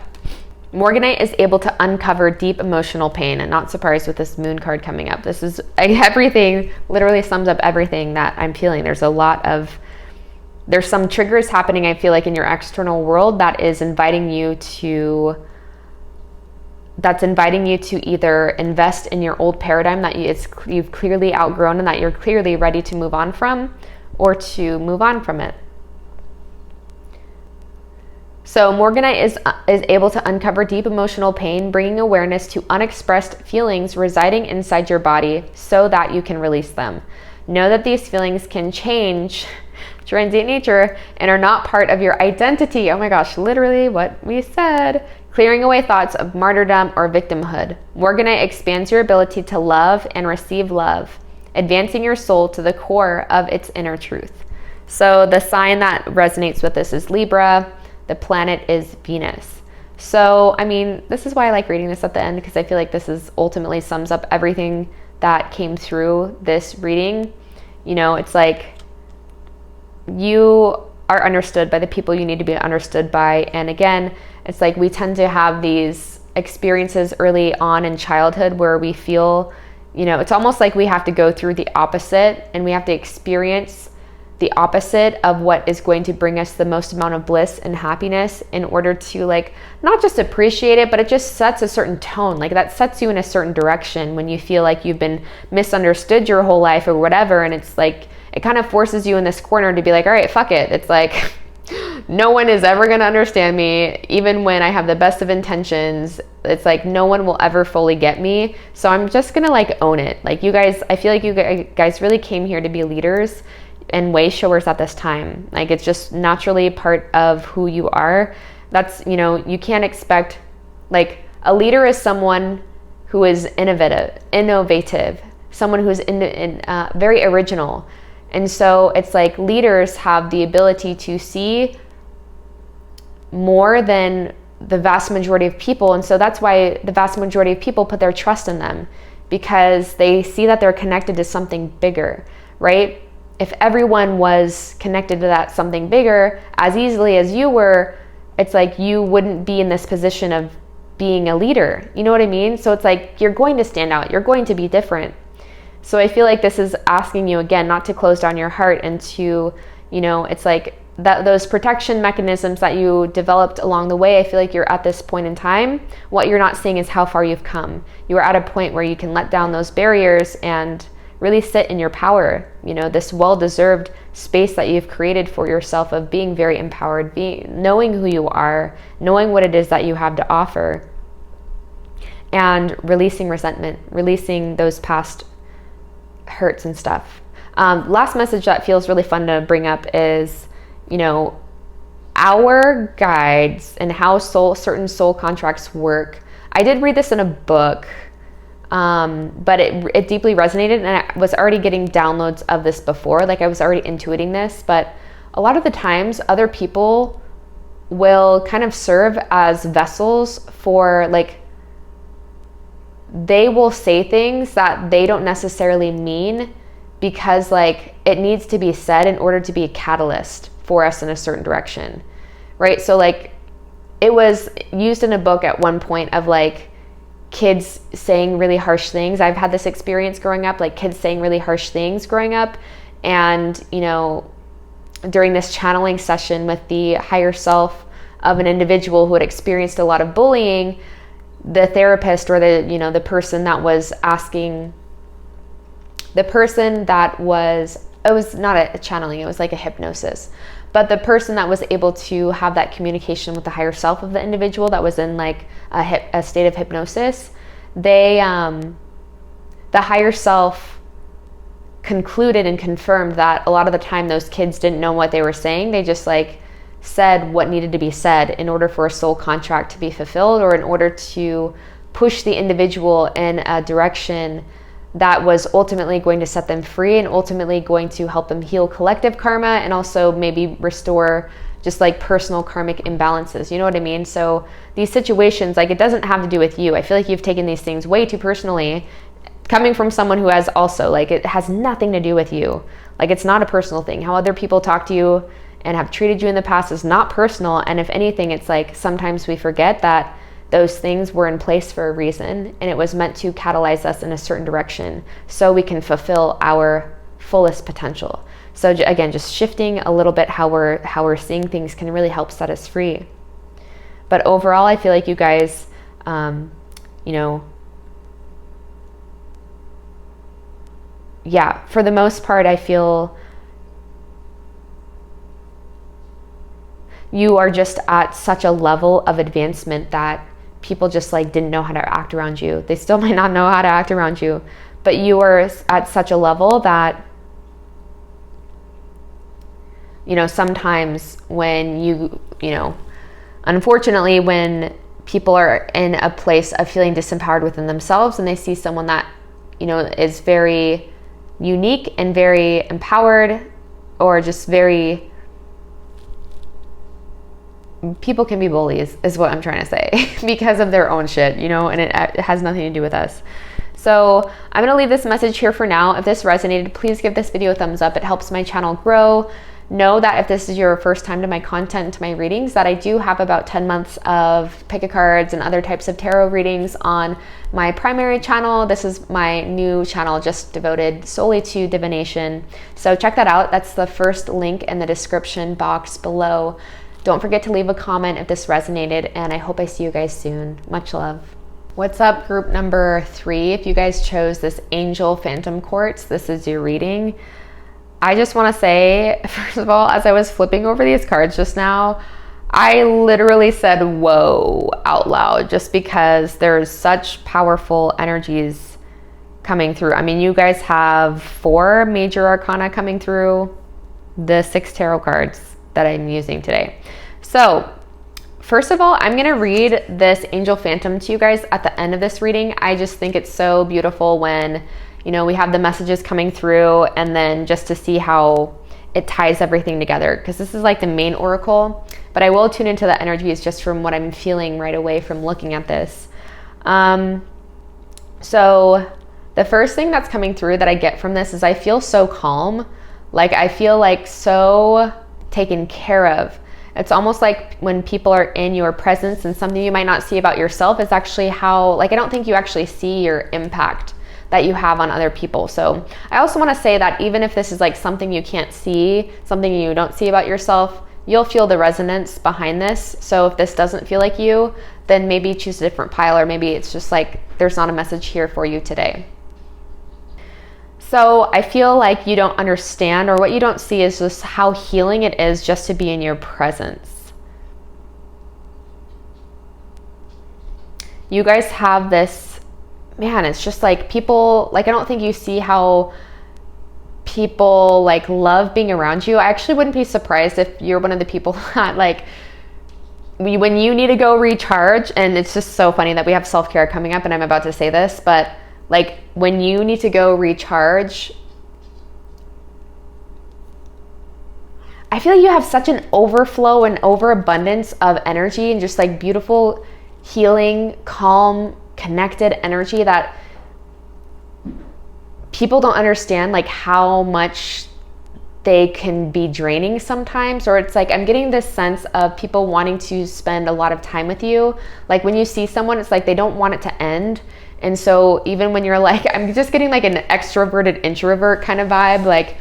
Morganite is able to uncover deep emotional pain, and not surprised with this Moon card coming up. This is everything, literally sums up everything that I'm feeling. There's some triggers happening, I feel like, in your external world that is inviting you to either invest in your old paradigm that you've clearly outgrown and that you're clearly ready to move on from, or to move on from it. So Morganite is able to uncover deep emotional pain, bringing awareness to unexpressed feelings residing inside your body so that you can release them. Know that these feelings can change, transient nature, and are not part of your identity. Oh my gosh, literally what we said. Clearing away thoughts of martyrdom or victimhood. Morganite expands your ability to love and receive love, advancing your soul to the core of its inner truth. So the sign that resonates with this is Libra. The planet is Venus. So, I mean, this is why I like reading this at the end, because I feel like this is ultimately sums up everything that came through this reading. You know, it's like you are understood by the people you need to be understood by. And again, it's like we tend to have these experiences early on in childhood where we feel, you know, it's almost like we have to go through the opposite, and we have to experience the opposite of what is going to bring us the most amount of bliss and happiness in order to, like, not just appreciate it, but it just sets a certain tone. Like, that sets you in a certain direction when you feel like you've been misunderstood your whole life or whatever. And it's like, it kind of forces you in this corner to be like, all right, fuck it. It's like, no one is ever going to understand me, even when I have the best of intentions. It's like, no one will ever fully get me. So I'm just going to, like, own it. Like, you guys, I feel like you guys really came here to be leaders and way showers at this time. Like, it's just naturally part of who you are. That's, you know, you can't expect, like, a leader is someone who is innovative, someone who's very original. And so it's like leaders have the ability to see more than the vast majority of people. And so that's why the vast majority of people put their trust in them, because they see that they're connected to something bigger, right? If everyone was connected to that something bigger as easily as you were, it's like you wouldn't be in this position of being a leader. You know what I mean? So it's like you're going to stand out. You're going to be different. So I feel like this is asking you, again, not to close down your heart and to, you know, it's like that those protection mechanisms that you developed along the way. I feel like you're at this point in time. What you're not seeing is how far you've come. You are at a point where you can let down those barriers and really sit in your power, you know, this well-deserved space that you've created for yourself of being very empowered, knowing who you are, knowing what it is that you have to offer, and releasing resentment, releasing those past hurts and stuff. Last message that feels really fun to bring up is, you know, our guides and how certain soul contracts work. I did read this in a book, but it deeply resonated, and I was already getting downloads of this before. Like, I was already intuiting this, but a lot of the times other people will kind of serve as vessels for, like, they will say things that they don't necessarily mean because, like, it needs to be said in order to be a catalyst for us in a certain direction, right? So, like, it was used in a book at one point of, like, kids saying really harsh things. I've had this experience growing up, like kids saying really harsh things growing up. And, you know, during this channeling session with the higher self of an individual who had experienced a lot of bullying, the therapist or the, you know, the person that was asking, it was not a channeling, it was like a hypnosis. But the person that was able to have that communication with the higher self of the individual that was in, like, a state of hypnosis, the higher self concluded and confirmed that a lot of the time those kids didn't know what they were saying. They just, like, said what needed to be said in order for a soul contract to be fulfilled, or in order to push the individual in a direction that was ultimately going to set them free and ultimately going to help them heal collective karma, and also maybe restore just, like, personal karmic imbalances. You know what I mean? So these situations, like, it doesn't have to do with you. I feel like you've taken these things way too personally, coming from someone who has also, like, it has nothing to do with you. Like, it's not a personal thing. How other people talk to you and have treated you in the past is not personal. And if anything, it's like sometimes we forget that those things were in place for a reason, and it was meant to catalyze us in a certain direction so we can fulfill our fullest potential. So again, just shifting a little bit how we're seeing things can really help set us free. But overall, I feel like you guys, you know, yeah, for the most part, I feel you are just at such a level of advancement that people just like didn't know how to act around you. They still might not know how to act around you, but you are at such a level that, you know, sometimes when you know, unfortunately, when people are in a place of feeling disempowered within themselves and they see someone that, you know, is very unique and very empowered, or just very, people can be bullies is what I'm trying to say because of their own shit, you know, and it has nothing to do with us. So I'm going to leave this message here for now. If this resonated, please give this video a thumbs up. It helps my channel grow. Know that if this is your first time to my content, to my readings, that I do have about 10 months of pick a cards and other types of tarot readings on my primary channel. This is my new channel just devoted solely to divination. So check that out. That's the first link in the description box below. Don't forget to leave a comment if this resonated, and I hope I see you guys soon. Much love. What's up, group number 3? If you guys chose this Angel Phantom Quartz, this is your reading. I just want to say, first of all, as I was flipping over these cards just now, I literally said, whoa, out loud, just because there's such powerful energies coming through. I mean, you guys have 4 major arcana coming through the 6 tarot cards that I'm using today. So first of all, I'm going to read this Angel Phantom to you guys at the end of this reading. I just think it's so beautiful when, you know, we have the messages coming through, and then just to see how it ties everything together, because this is like the main oracle, but I will tune into the energies just from what I'm feeling right away from looking at this. So the first thing that's coming through that I get from this is I feel so calm. Like I feel like so taken care of. It's almost like when people are in your presence, and something you might not see about yourself is actually how, like, I don't think you actually see your impact that you have on other people. So I also want to say that even if this is like something you can't see, something you don't see about yourself, you'll feel the resonance behind this. So if this doesn't feel like you, then maybe choose a different pile, or maybe it's just like there's not a message here for you today. So I feel like you don't understand, or what you don't see is just how healing it is just to be in your presence. You guys have this, man, it's just like people, like, I don't think you see how people like love being around you. I actually wouldn't be surprised if you're one of the people that like, when you need to go recharge, and it's just so funny that we have self-care coming up and I'm about to say this, but like when you need to go recharge, I feel like you have such an overflow and overabundance of energy and just like beautiful, healing, calm, connected energy that people don't understand, like how much they can be draining sometimes. Or it's like I'm getting this sense of people wanting to spend a lot of time with you. Like when you see someone, it's like they don't want it to end. And so even when you're like, I'm just getting like an extroverted introvert kind of vibe, like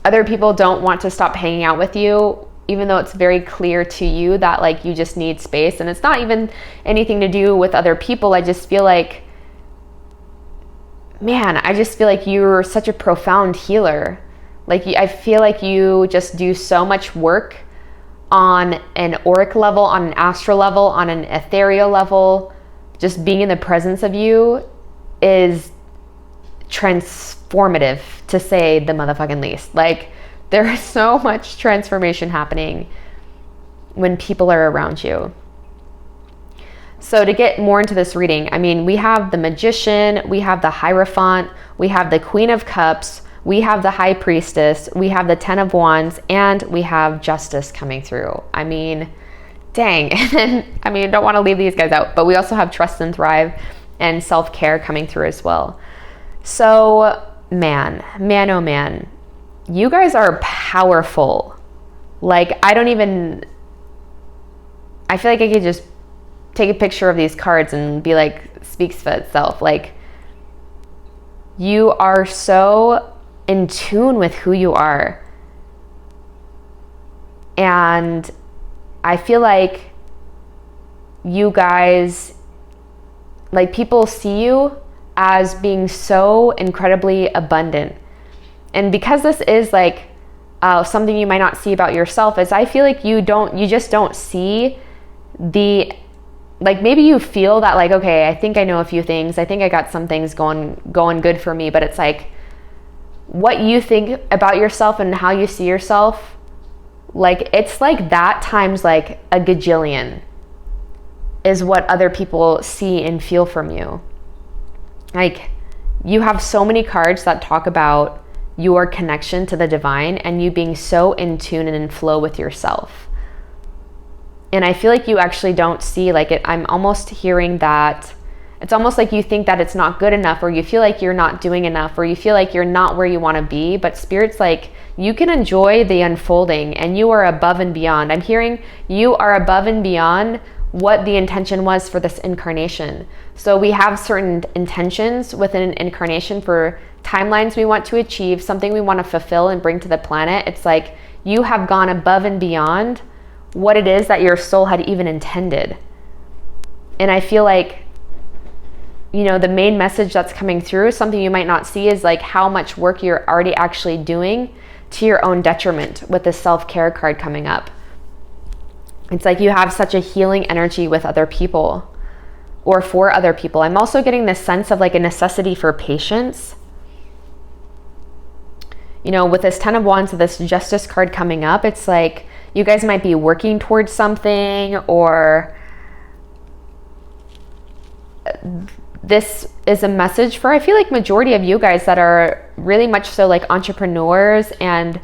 other people don't want to stop hanging out with you, even though it's very clear to you that like you just need space. And it's not even anything to do with other people. I just feel like, man, I just feel like you're such a profound healer. Like I feel like you just do so much work on an auric level, on an astral level, on an ethereal level. Just being in the presence of you is transformative, to say the motherfucking least. Like there is so much transformation happening when people are around you. So to get more into this reading, I mean, we have the Magician, we have the Hierophant, we have the Queen of Cups, we have the High Priestess, we have the Ten of Wands, and we have Justice coming through. I mean, dang. I mean, I don't want to leave these guys out, but we also have Trust and Thrive and Self-Care coming through as well. So man, oh man, you guys are powerful. Like I feel like I could just take a picture of these cards and be like, speaks for itself. Like you are so in tune with who you are. And I feel like you guys, like people see you as being so incredibly abundant. And because this is like something you might not see about yourself is I feel like you just don't see the, like, maybe you feel that, like, okay, I think I know a few things. I think I got some things going good for me, but it's like what you think about yourself and how you see yourself, like, it's like that times like a gajillion is what other people see and feel from you. Like, you have so many cards that talk about your connection to the divine and you being so in tune and in flow with yourself. And I feel like you actually don't see, like, it. I'm almost hearing that it's almost like you think that it's not good enough, or you feel like you're not doing enough, or you feel like you're not where you want to be. But Spirit's like, you can enjoy the unfolding and you are above and beyond. I'm hearing you are above and beyond what the intention was for this incarnation. So we have certain intentions within an incarnation for timelines we want to achieve, something we want to fulfill and bring to the planet. It's like you have gone above and beyond what it is that your soul had even intended. And I feel like, you know, the main message that's coming through, something you might not see, is like how much work you're already actually doing to your own detriment with the self-care card coming up. It's like you have such a healing energy with other people or for other people. I'm also getting this sense of like a necessity for patience. You know, with this 10 of Wands, this Justice card coming up, it's like you guys might be working towards something, or this is a message for, I feel like, majority of you guys that are really much so like entrepreneurs and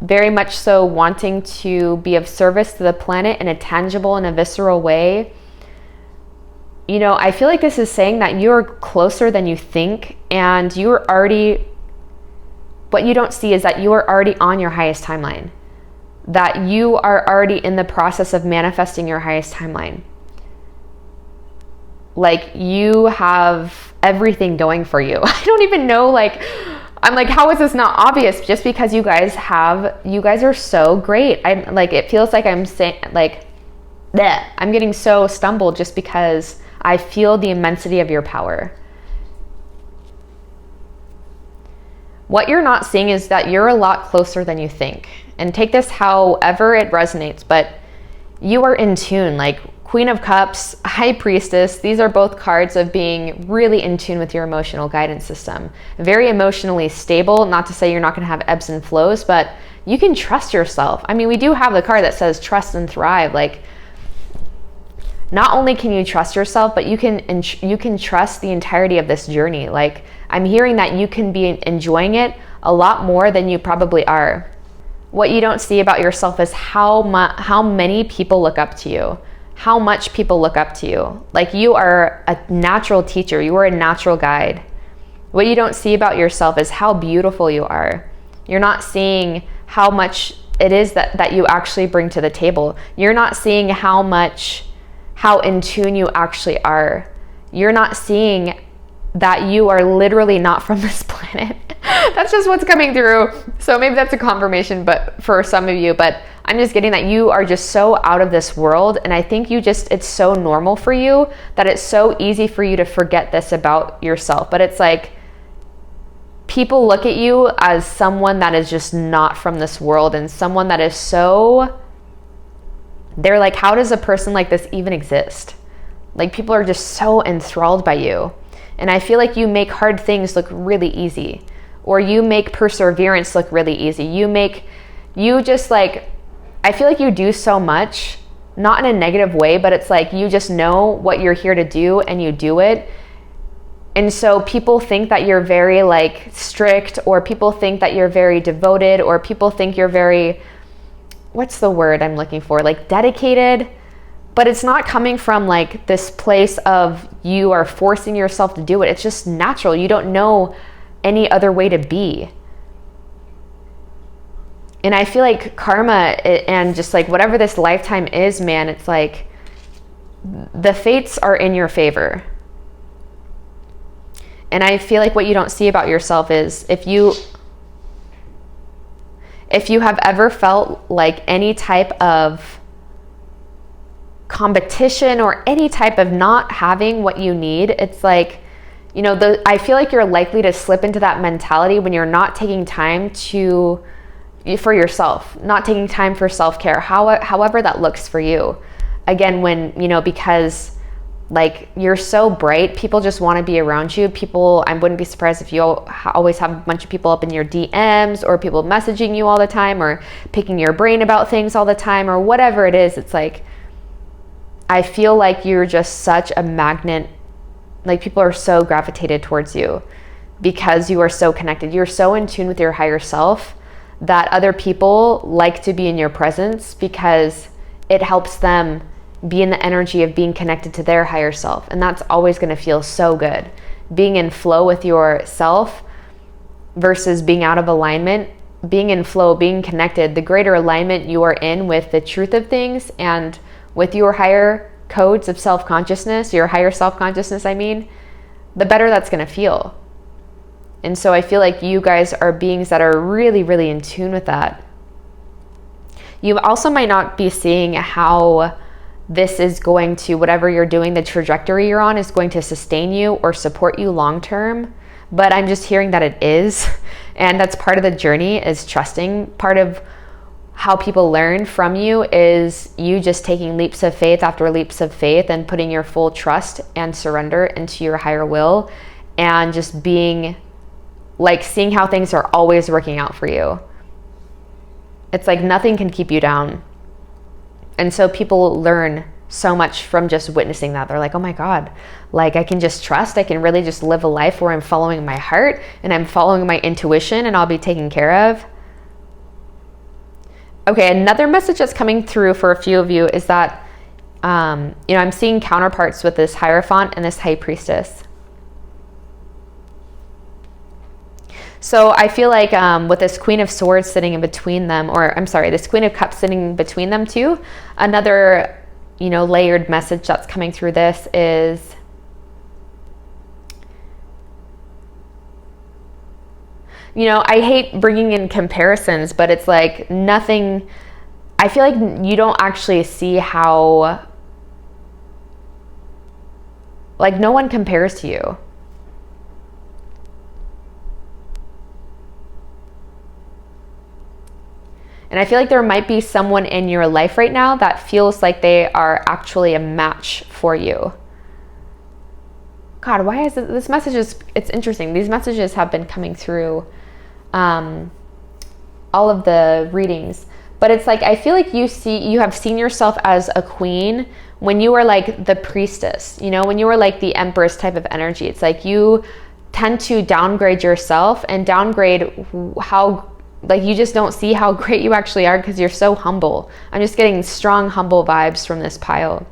very much so wanting to be of service to the planet in a tangible and a visceral way. You know, I feel like this is saying that you're closer than you think, and you're already, what you don't see is that you are already on your highest timeline, that you are already in the process of manifesting your highest timeline. Like, you have everything going for you. I don't even know, like, I'm like, how is this not obvious? Just because you guys are so great. I'm like, it feels like I'm saying, like, bleh. I'm getting so stumbled just because I feel the immensity of your power. What you're not seeing is that you're a lot closer than you think. And take this however it resonates, but you are in tune. Like, Queen of Cups, High Priestess, these are both cards of being really in tune with your emotional guidance system. Very emotionally stable, not to say you're not going to have ebbs and flows, but you can trust yourself. I mean, we do have the card that says trust and thrive. Like, not only can you trust yourself, but you can trust the entirety of this journey. Like, I'm hearing that you can be enjoying it a lot more than you probably are. What you don't see about yourself is how many people look up to you. How much people look up to you. Like, you are a natural teacher. You are a natural guide. What you don't see about yourself is how beautiful you are. You're not seeing how much it is that you actually bring to the table. You're not seeing how in tune you actually are. You're not seeing that you are literally not from this planet. That's just what's coming through. So maybe that's a confirmation, but for some of you, but I'm just getting that you are just so out of this world. And I think it's so normal for you that it's so easy for you to forget this about yourself. But it's like, people look at you as someone that is just not from this world, and someone that is so, they're like, how does a person like this even exist? Like, people are just so enthralled by you. And I feel like you make hard things look really easy, or you make perseverance look really easy. I feel like you do so much, not in a negative way, but it's like you just know what you're here to do and you do it. And so people think that you're very like strict, or people think that you're very devoted, or people think you're very, what's the word I'm looking for? Like dedicated. But it's not coming from like this place of you are forcing yourself to do it. It's just natural. You don't know any other way to be. And I feel like karma and just like whatever this lifetime is, man, it's like the fates are in your favor. And I feel like what you don't see about yourself is if you have ever felt like any type of competition or any type of not having what you need, it's like, you know, I feel like you're likely to slip into that mentality when you're not taking time to for yourself, not taking time for self-care, however that looks for you. Again, when, you know, because like you're so bright, people just want to be around you. People, I wouldn't be surprised if you always have a bunch of people up in your DMs, or people messaging you all the time, or picking your brain about things all the time, or whatever it is. It's like, I feel like you're just such a magnet. Like people are so gravitated towards you because you are so connected. You're so in tune with your higher self that other people like to be in your presence because it helps them be in the energy of being connected to their higher self. And that's always going to feel so good. Being in flow with yourself versus being out of alignment. Being in flow, being connected, the greater alignment you are in with the truth of things and with your higher codes of self-consciousness, your higher self-consciousness, I mean, the better that's going to feel. And so I feel like you guys are beings that are really, really in tune with that. You also might not be seeing how this is going to, whatever you're doing, the trajectory you're on is going to sustain you or support you long term. But I'm just hearing that it is. And that's part of the journey, is trusting. Part of how people learn from you is you just taking leaps of faith after leaps of faith and putting your full trust and surrender into your higher will, and just being like seeing how things are always working out for you. It's like nothing can keep you down. And so people learn so much from just witnessing that. They're like, oh my God, like I can just trust. I can really just live a life where I'm following my heart and I'm following my intuition, and I'll be taken care of. Okay, another message that's coming through for a few of you is that, you know, I'm seeing counterparts with this Hierophant and this High Priestess. So I feel like with this Queen of Swords sitting in between them, or I'm sorry, this Queen of Cups sitting between them too, another, you know, layered message that's coming through this is, you know, I hate bringing in comparisons, but it's like nothing, I feel like you don't actually see how, like no one compares to you. And I feel like there might be someone in your life right now that feels like they are actually a match for you. God, why is this message it's interesting. These messages have been coming through all of the readings. But it's like, I feel like you have seen yourself as a queen when you were like the priestess, you know, when you were like the empress type of energy. It's like you tend to downgrade yourself and downgrade how, like you just don't see how great you actually are because you're so humble. I'm just getting strong, humble vibes from this pile.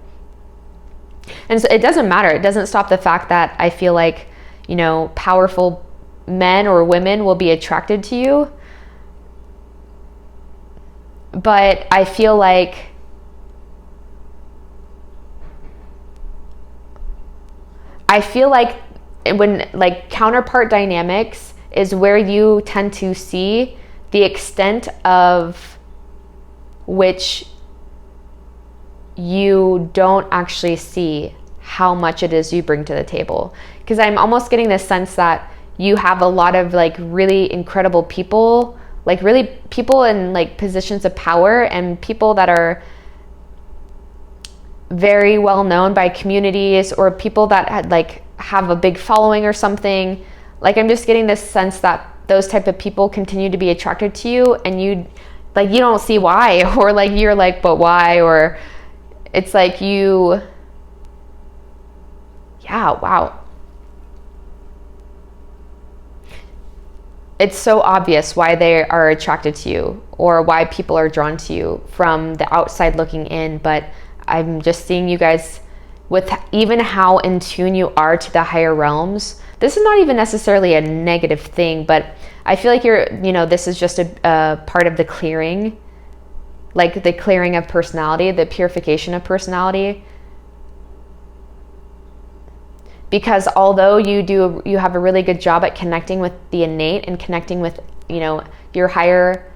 And so it doesn't matter. It doesn't stop the fact that I feel like, you know, powerful men or women will be attracted to you. But I feel like when like counterpart dynamics is where you tend to see the extent of which you don't actually see how much it is you bring to the table. Because I'm almost getting this sense that you have a lot of like really incredible people, like really people in like positions of power and people that are very well known by communities, or people that had like have a big following or something. Like I'm just getting this sense that those type of people continue to be attracted to you, and you don't see why, or like you're like, but why? Or it's like you, yeah, wow. It's so obvious why they are attracted to you or why people are drawn to you from the outside looking in. But I'm just seeing you guys with even how in tune you are to the higher realms. This is not even necessarily a negative thing, but I feel like this is just a part of the clearing, like the clearing of personality, the purification of personality. Because although you have a really good job at connecting with the innate and connecting with, your higher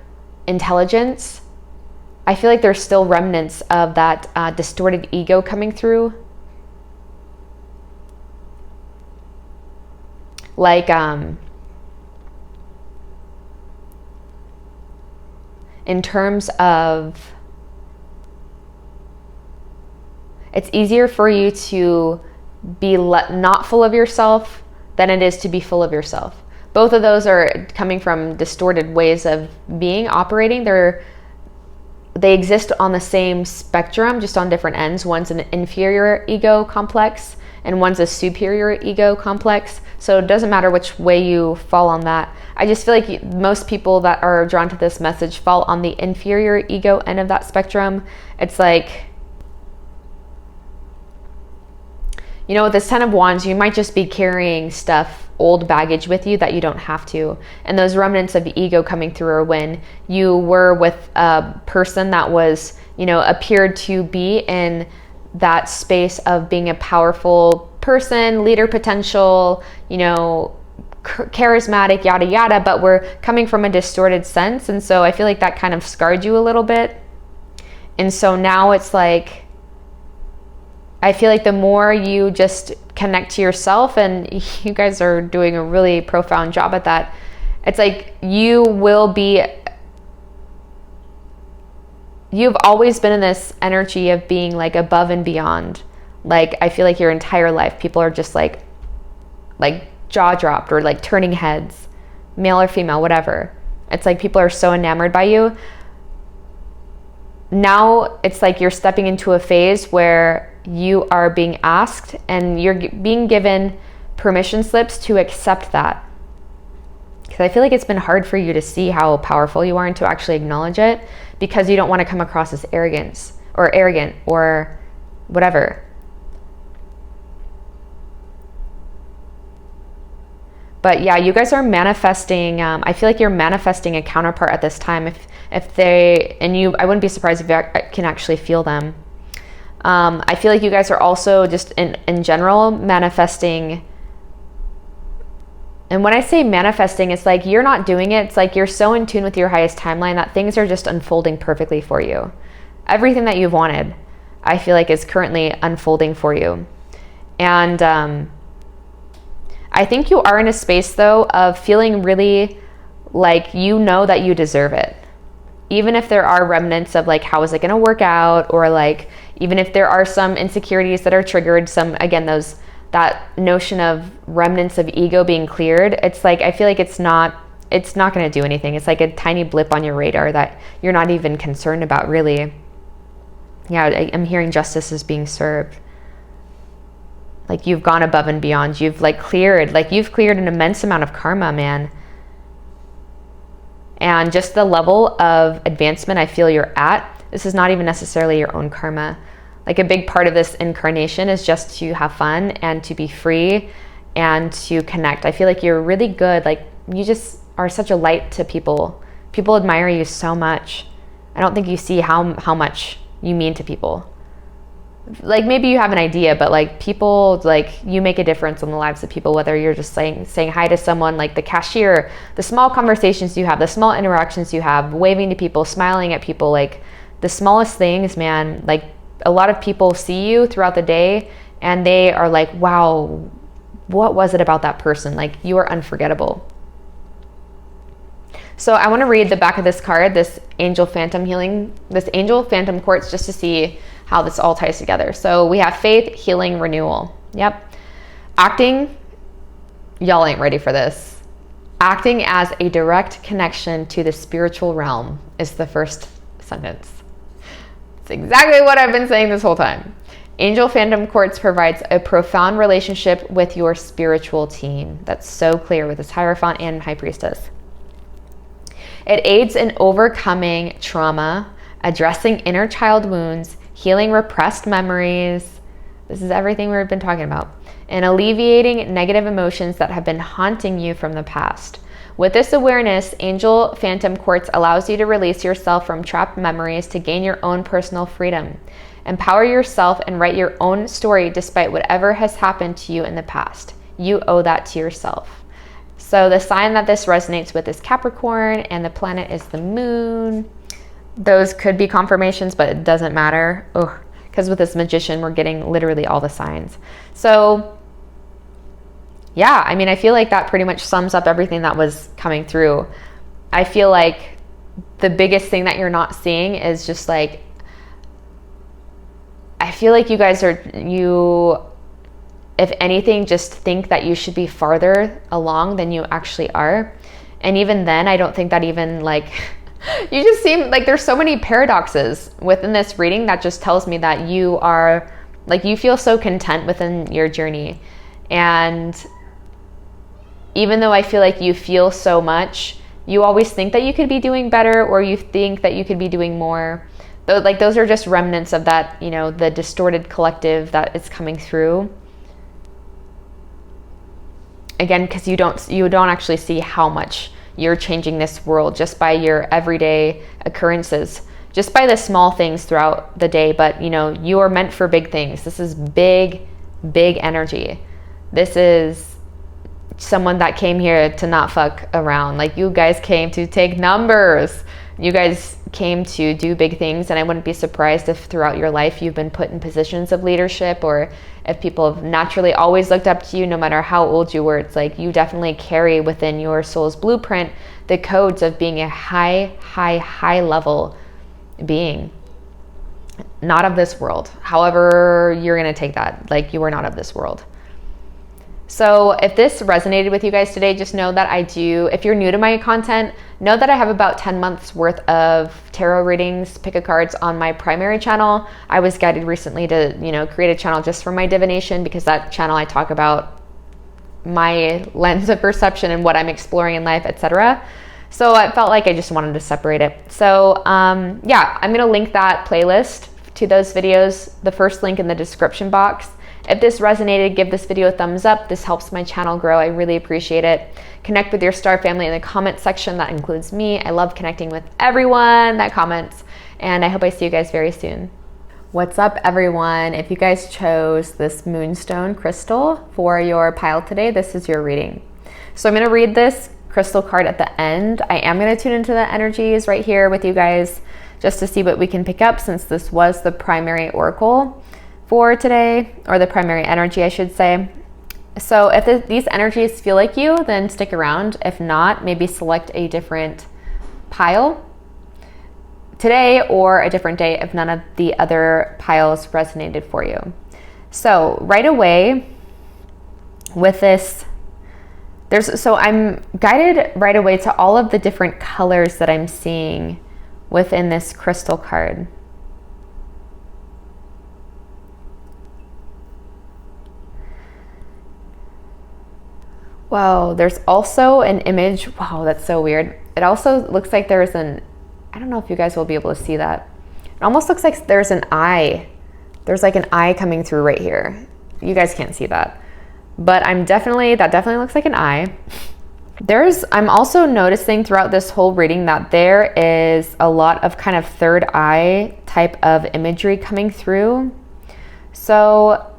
intelligence, I feel like there's still remnants of that distorted ego coming through. Like, in terms of, it's easier for you to be not full of yourself than it is to be full of yourself. Both of those are coming from distorted ways of being, operating. They exist on the same spectrum, just on different ends. One's an inferior ego complex and one's a superior ego complex. So it doesn't matter which way you fall on that. I just feel like most people that are drawn to this message fall on the inferior ego end of that spectrum. It's like, you know, with this 10 of Wands, you might just be carrying stuff, old baggage with you that you don't have to. And those remnants of ego coming through are when you were with a person that was, you know, appeared to be in that space of being a powerful person, leader potential, you know, charismatic, yada, yada, but we're coming from a distorted sense. And so I feel like that kind of scarred you a little bit. And so now it's like, I feel like the more you just connect to yourself, and you guys are doing a really profound job at that, it's like you've always been in this energy of being like above and beyond. Like, I feel like your entire life, people are just like jaw dropped or like turning heads, male or female, whatever. It's like people are so enamored by you. Now it's like you're stepping into a phase where you are being asked and you're being given permission slips to accept that. Because I feel like it's been hard for you to see how powerful you are and to actually acknowledge it, because you don't want to come across as arrogant or whatever. But yeah, you guys are manifesting. I feel like you're manifesting a counterpart at this time. If they, and you, I wouldn't be surprised if you can actually feel them. I feel like you guys are also just in general manifesting. And when I say manifesting, it's like you're not doing it. It's like you're so in tune with your highest timeline that things are just unfolding perfectly for you. Everything that you've wanted, I feel like, is currently unfolding for you. And I think you are in a space, though, of feeling really like you know that you deserve it. Even if there are remnants of like, how is it going to work out? Or like, even if there are some insecurities that are triggered, that notion of remnants of ego being cleared, it's like, I feel like it's not going to do anything. It's like a tiny blip on your radar that you're not even concerned about, really. Yeah, I'm hearing justice is being served. Like, you've gone above and beyond. You've cleared an immense amount of karma, man. And just the level of advancement I feel you're at, this is not even necessarily your own karma. Like, a big part of this incarnation is just to have fun and to be free and to connect. I feel like you're really good. Like, you just are such a light to people. People admire you so much. I don't think you see how much you mean to people. Like, maybe you have an idea, but like, people, like, you make a difference in the lives of people, whether you're just saying hi to someone, like the cashier, the small conversations you have, the small interactions you have, waving to people, smiling at people, like the smallest things, man. Like, a lot of people see you throughout the day and they are like, wow, what was it about that person? Like, you are unforgettable. So I want to read the back of this card, this angel phantom quartz, just to see how this all ties together. So we have faith, healing, renewal. Yep. Acting, y'all ain't ready for this. Acting as a direct connection to the spiritual realm is the first sentence. It's exactly what I've been saying this whole time. Angel Phantom Quartz provides a profound relationship with your spiritual team. That's so clear with this Hierophant and High Priestess. It aids in overcoming trauma, addressing inner child wounds, healing repressed memories. This is everything we've been talking about. And alleviating negative emotions that have been haunting you from the past. With this awareness, Angel Phantom Quartz allows you to release yourself from trapped memories to gain your own personal freedom. Empower yourself and write your own story despite whatever has happened to you in the past. You owe that to yourself. So the sign that this resonates with is Capricorn, and the planet is the moon. Those could be confirmations, but it doesn't matter. Because with this magician, we're getting literally all the signs. So yeah, I mean, I feel like that pretty much sums up everything that was coming through. I feel like the biggest thing that you're not seeing is just like, I feel like you guys are, if anything, just think that you should be farther along than you actually are. And even then, I don't think that even like, you just seem like there's so many paradoxes within this reading that just tells me that you are like, you feel so content within your journey. And even though I feel like you feel so much, you always think that you could be doing better, or you think that you could be doing more. Though, like, those are just remnants of that, you know, the distorted collective that is coming through. Again, because you don't actually see how much you're changing this world just by your everyday occurrences, just by the small things throughout the day. But, you know, you are meant for big things. This is big, big energy. This is someone that came here to not fuck around. Like, you guys came to take numbers. You guys came to do big things, and I wouldn't be surprised if throughout your life you've been put in positions of leadership, or if people have naturally always looked up to you no matter how old you were. It's like you definitely carry within your soul's blueprint the codes of being a high level being. Not of this world. However you're going to take that, like, you are not of this world. So if this resonated with you guys today, just know that I do, if you're new to my content, know that I have about 10 months worth of tarot readings, pick a cards on my primary channel. I was guided recently to, you know, create a channel just for my divination, because that channel I talk about my lens of perception and what I'm exploring in life, etc. So I felt like I just wanted to separate it. So yeah, I'm going to link that playlist to those videos, the first link in the description box. If this resonated, give this video a thumbs up. This helps my channel grow. I really appreciate it. Connect with your star family in the comment section. That includes me. I love connecting with everyone that comments, and I hope I see you guys very soon. What's up, everyone? If you guys chose this Moonstone crystal for your pile today, this is your reading. So I'm going to read this crystal card at the end. I am going to tune into the energies right here with you guys just to see what we can pick up, since this was the primary oracle for today, or the primary energy, I should say. So if these energies feel like you, then stick around. If not, maybe select a different pile today, or a different day if none of the other piles resonated for you. So right away with this, so I'm guided right away to all of the different colors that I'm seeing within this crystal card. Wow, there's also an image. Wow, that's so weird. It also looks like there's I don't know if you guys will be able to see that. It almost looks like there's an eye. There's like an eye coming through right here. You guys can't see that, but that definitely looks like an eye. I'm also noticing throughout this whole reading that there is a lot of kind of third eye type of imagery coming through. So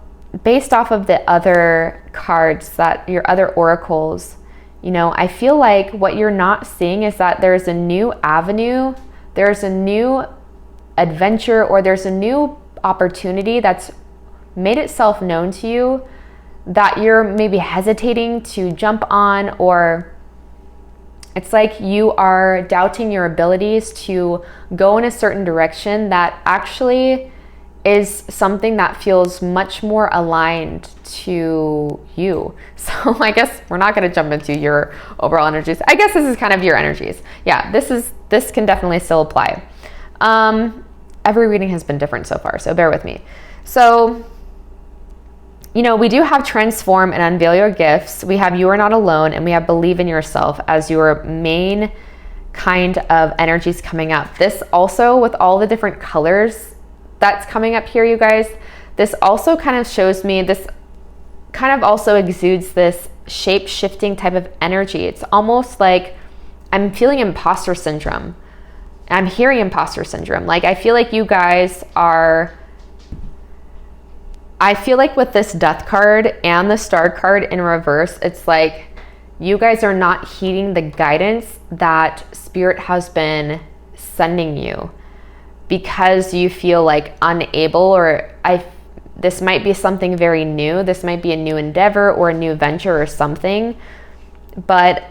based off of the other cards, that your other oracles, you know, I feel like what you're not seeing is that there's a new avenue, there's a new adventure, or there's a new opportunity that's made itself known to you that you're maybe hesitating to jump on, or it's like you are doubting your abilities to go in a certain direction that actually is something that feels much more aligned to you. So I guess we're not going to jump into your overall energies. I guess this is kind of your energies. Yeah, this can definitely still apply. Every reading has been different so far, so bear with me. So, you know, we do have transform and unveil your gifts. We have you are not alone, and we have believe in yourself as your main kind of energies coming up. This also, with all the different colors that's coming up here, you guys, this also kind of shows me, this kind of also exudes this shape-shifting type of energy. It's almost like I'm feeling imposter syndrome. I'm hearing imposter syndrome. Like, I feel like you guys are, I feel like with this death card and the star card in reverse, it's like you guys are not heeding the guidance that Spirit has been sending you, because you feel like unable, or this might be something very new. This might be a new endeavor or a new venture or something, but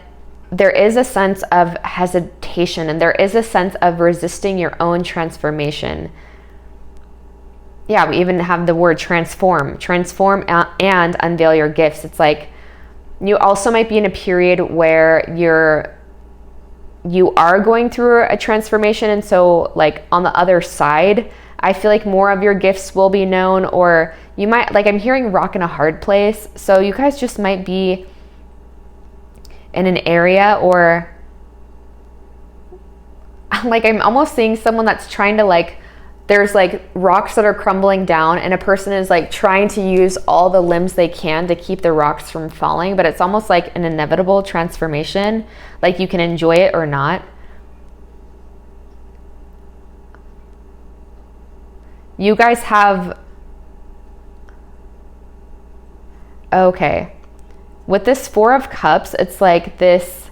there is a sense of hesitation limitation, and there is a sense of resisting your own transformation. Yeah, we even have the word transform and unveil your gifts. It's like you also might be in a period where you are going through a transformation, and so like on the other side, I feel like more of your gifts will be known, or you might, like I'm hearing rock in a hard place, so you guys just might be in an area, or like I'm almost seeing someone that's trying to, like, there's like rocks that are crumbling down, and a person is like trying to use all the limbs they can to keep the rocks from falling, but it's almost like an inevitable transformation. Like you can enjoy it or not. You guys have, okay, with this Four of Cups, it's like this,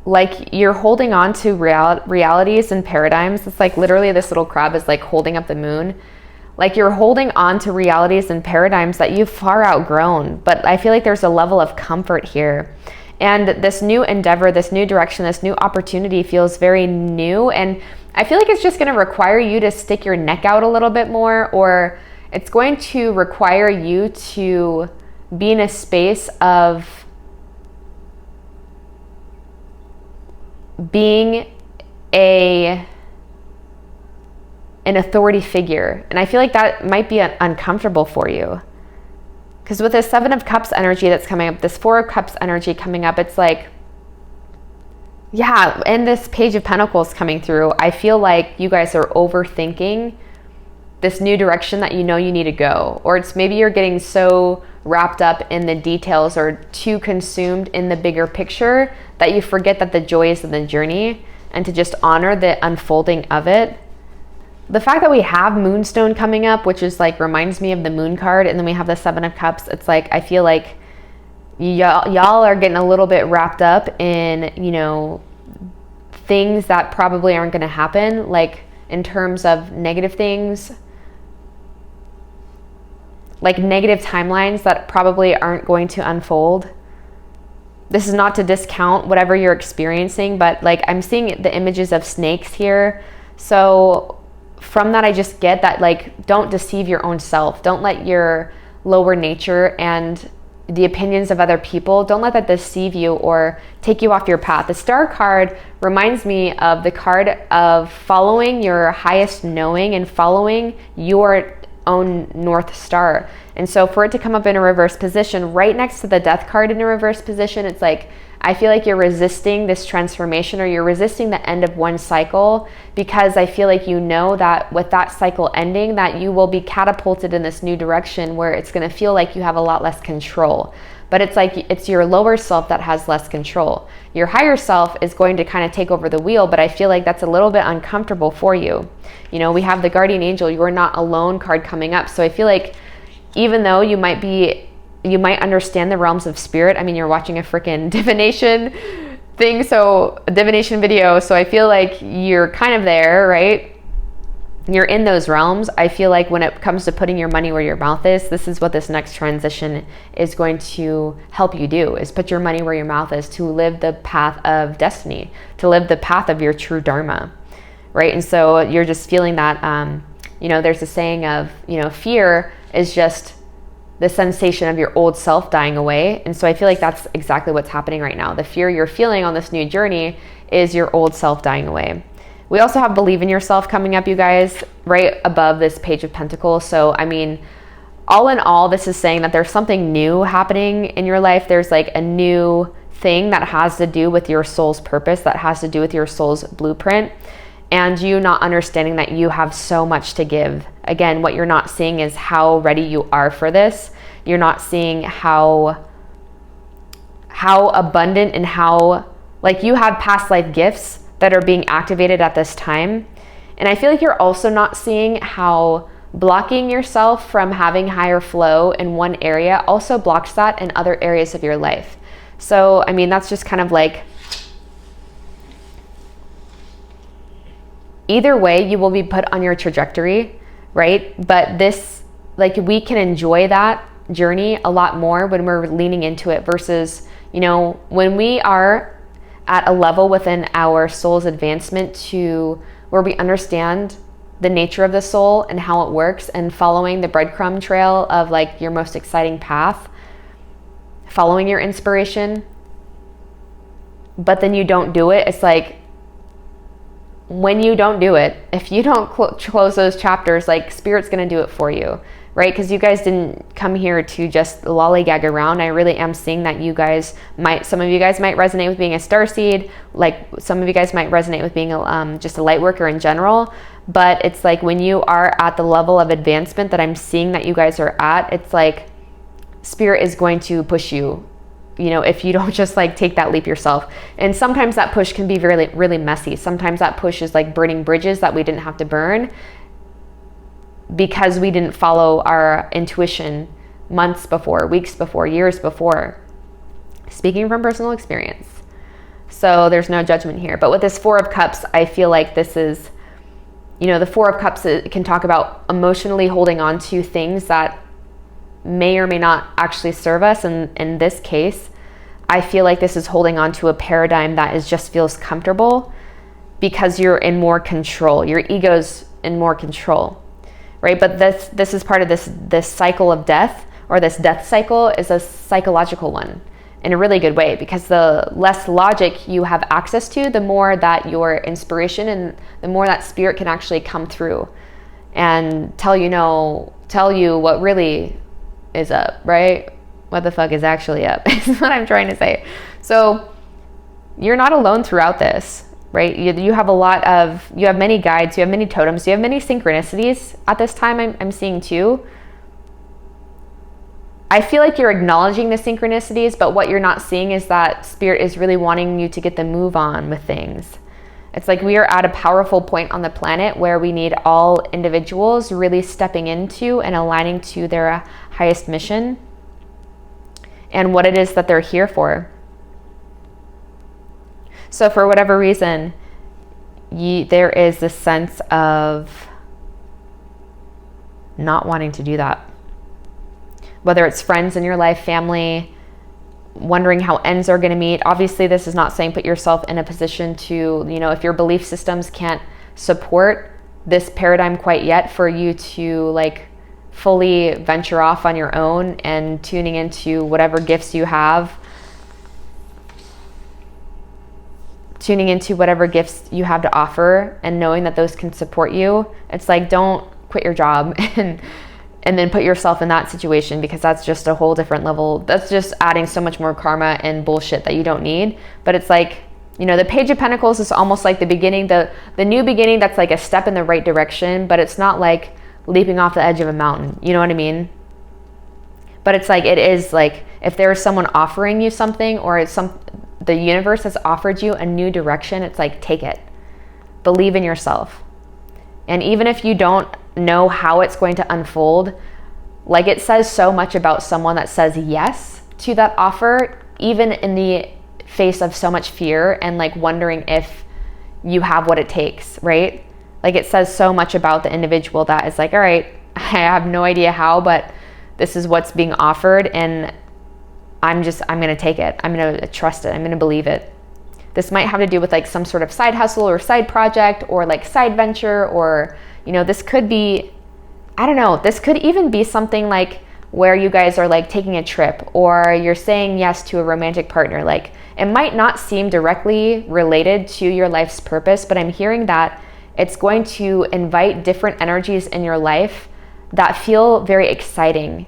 like you're holding on to realities and paradigms. It's like literally this little crab is like holding up the moon. Like you're holding on to realities and paradigms that you've far outgrown. But I feel like there's a level of comfort here. And this new endeavor, this new direction, this new opportunity feels very new. And I feel like it's just going to require you to stick your neck out a little bit more, or it's going to require you to be in a space of being an authority figure. And I feel like that might be uncomfortable for you, because with this Seven of Cups energy that's coming up, this Four of Cups energy coming up, it's like, yeah, and this Page of Pentacles coming through, I feel like you guys are overthinking this new direction that you know you need to go. Or it's maybe you're getting so wrapped up in the details or too consumed in the bigger picture that you forget that the joy is in the journey, and to just honor the unfolding of it. The fact that we have Moonstone coming up, which is like reminds me of the Moon card, and then we have the Seven of Cups, it's like I feel like y'all are getting a little bit wrapped up in, you know, things that probably aren't going to happen, like in terms of negative things, like negative timelines that probably aren't going to unfold. This is not to discount whatever you're experiencing, but like I'm seeing the images of snakes here. So from that, I just get that, like, don't deceive your own self. Don't let your lower nature and the opinions of other people, don't let that deceive you or take you off your path. The Star card reminds me of the card of following your highest knowing and following your own North Star. And so for it to come up in a reverse position right next to the Death card in a reverse position, it's like, I feel like you're resisting this transformation, or you're resisting the end of one cycle, because I feel like you know that with that cycle ending, that you will be catapulted in this new direction where it's going to feel like you have a lot less control. But it's like it's your lower self that has less control. Your higher self is going to kind of take over the wheel, but I feel like that's a little bit uncomfortable for you. You know, we have the Guardian Angel, you're not alone card coming up. So I feel like even though you might understand the realms of spirit. I mean, you're watching a freaking divination thing, so a divination video. So I feel like you're kind of there, right? You're in those realms. I feel like when it comes to putting your money where your mouth is, this is what this next transition is going to help you do, is put your money where your mouth is, to live the path of destiny, to live the path of your true dharma, right? And so you're just feeling that, you know, there's a saying of, you know, fear is just the sensation of your old self dying away. And so I feel like that's exactly what's happening right now. The fear you're feeling on this new journey is your old self dying away. We also have Believe in Yourself coming up, you guys, right above this Page of Pentacles. So, I mean, all in all, this is saying that there's something new happening in your life. There's like a new thing that has to do with your soul's purpose, that has to do with your soul's blueprint, and you not understanding that you have so much to give. Again, what you're not seeing is how ready you are for this. You're not seeing how abundant and how, like, you have past life gifts that are being activated at this time. And I feel like you're also not seeing how blocking yourself from having higher flow in one area also blocks that in other areas of your life. So, I mean, that's just kind of like, either way, you will be put on your trajectory, right? But this, like, we can enjoy that journey a lot more when we're leaning into it versus, You know, when we are at a level within our soul's advancement to where we understand the nature of the soul and how it works, and following the breadcrumb trail of like your most exciting path, following your inspiration, but then you don't do it, it's like, when you don't do it, if you don't close those chapters, like Spirit's going to do it for you, right? Because you guys didn't come here to just lollygag around. I really am seeing that you guys might, some of you guys might resonate with being a starseed, like some of you guys might resonate with being just a light worker in general. But it's like when you are at the level of advancement that I'm seeing that you guys are at, it's like Spirit is going to push you, you know, if you don't just like take that leap yourself. And sometimes that push can be really, really messy. Sometimes that push is like burning bridges that we didn't have to burn because we didn't follow our intuition months before, weeks before, years before. Speaking from personal experience. So there's no judgment here. But with this Four of Cups, I feel like this is, you know, the Four of Cups can talk about emotionally holding on to things that may or may not actually serve us. And in this case, I feel like this is holding on to a paradigm that just feels comfortable because you're in more control. Your ego's in more control, right? But this is part of this cycle of death, or this death cycle is a psychological one in a really good way, because the less logic you have access to, the more that your inspiration and the more that Spirit can actually come through and tell you what really is up, right? What the fuck is actually up is what I'm trying to say. So you're not alone throughout this, right? You have you have many guides, you have many totems, you have many synchronicities at this time. I'm seeing too. I feel like you're acknowledging the synchronicities, but what you're not seeing is that Spirit is really wanting you to get the move on with things. It's like we are at a powerful point on the planet where we need all individuals really stepping into and aligning to their highest mission and what it is that they're here for. So for whatever reason, there is this sense of not wanting to do that. Whether it's friends in your life, family, wondering how ends are going to meet. Obviously, this is not saying put yourself in a position to, you know, if your belief systems can't support this paradigm quite yet, for you to like fully venture off on your own and tuning into whatever gifts you have, tuning into whatever gifts you have to offer and knowing that those can support you. It's like, don't quit your job and then put yourself in that situation, because that's just a whole different level. That's just adding so much more karma and bullshit that you don't need. But it's like, you know, the Page of Pentacles is almost like the beginning, the new beginning that's like a step in the right direction, but it's not like leaping off the edge of a mountain. You know what I mean? But it's like, it is like, if there's someone offering you something, or it's the universe has offered you a new direction, it's like, take it. Believe in yourself. And even if you don't know how it's going to unfold, like, it says so much about someone that says yes to that offer, even in the face of so much fear and like wondering if you have what it takes, right? Like, it says so much about the individual that is like, all right, I have no idea how, but this is what's being offered, and I'm going to take it. I'm going to trust it. I'm going to believe it. This might have to do with like some sort of side hustle or side project or like side venture, or, you know, this could be, I don't know, this could even be something like where you guys are like taking a trip, or you're saying yes to a romantic partner. Like, it might not seem directly related to your life's purpose, but I'm hearing that it's going to invite different energies in your life that feel very exciting.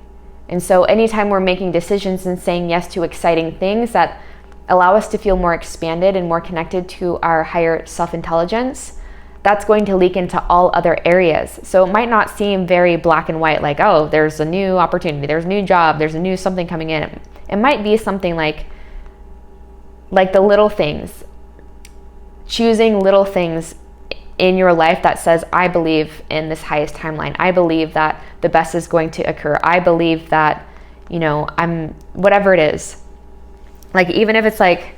And so anytime we're making decisions and saying yes to exciting things that allow us to feel more expanded and more connected to our higher self-intelligence, that's going to leak into all other areas. So it might not seem very black and white, like, oh, there's a new opportunity, there's a new job, there's a new something coming in. It might be something like the little things, choosing little things in your life that says, I believe in this highest timeline. I believe that the best is going to occur. I believe that, you know, whatever it is. Like, even if it's like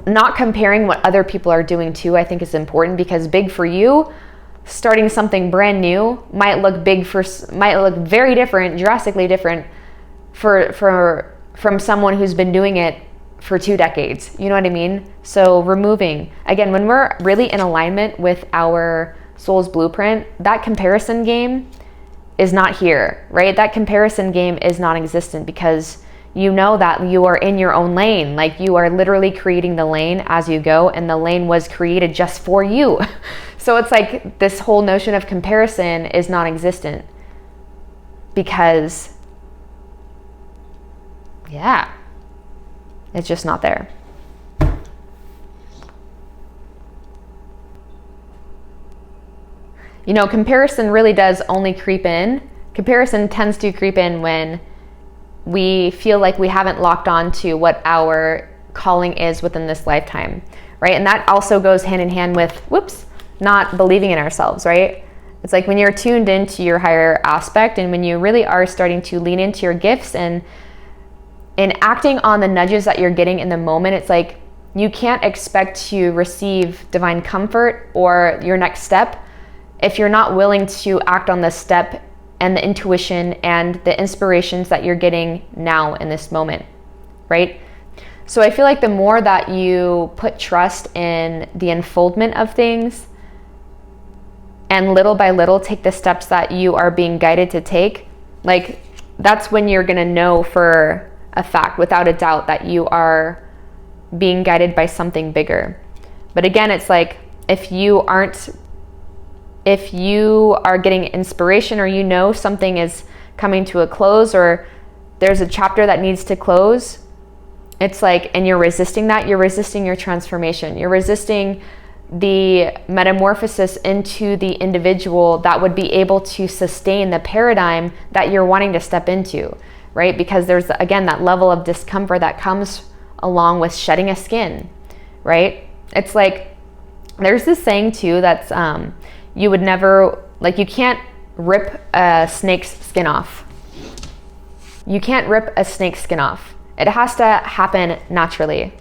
not comparing what other people are doing too, I think is important, because big for you, starting something brand new might look very different, drastically different for from someone who's been doing it for 2 decades. You know what I mean? So removing, again, when we're really in alignment with our soul's blueprint, that comparison game is not here, right? That comparison game is non-existent, because you know that you are in your own lane. Like, you are literally creating the lane as you go, and the lane was created just for you. So it's like this whole notion of comparison is non-existent, because yeah, it's just not there. You know, comparison really does only creep in. Comparison tends to creep in when we feel like we haven't locked on to what our calling is within this lifetime, right? And that also goes hand in hand with, not believing in ourselves, right? It's like when you're tuned into your higher aspect, and when you really are starting to lean into your gifts and acting on the nudges that you're getting in the moment, it's like you can't expect to receive divine comfort or your next step if you're not willing to act on the step and the intuition and the inspirations that you're getting now in this moment, right? So I feel like the more that you put trust in the unfoldment of things, and little by little take the steps that you are being guided to take, like, that's when you're gonna know for a fact, without a doubt, that you are being guided by something bigger. But again, it's like, if you are getting inspiration, or you know something is coming to a close, or there's a chapter that needs to close, it's like, and you're resisting that, you're resisting your transformation. You're resisting the metamorphosis into the individual that would be able to sustain the paradigm that you're wanting to step into, right? Because there's, again, that level of discomfort that comes along with shedding a skin, right? It's like, there's this saying too, that's, you would never, like, you can't rip a snake's skin off. You can't rip a snake's skin off. It has to happen naturally.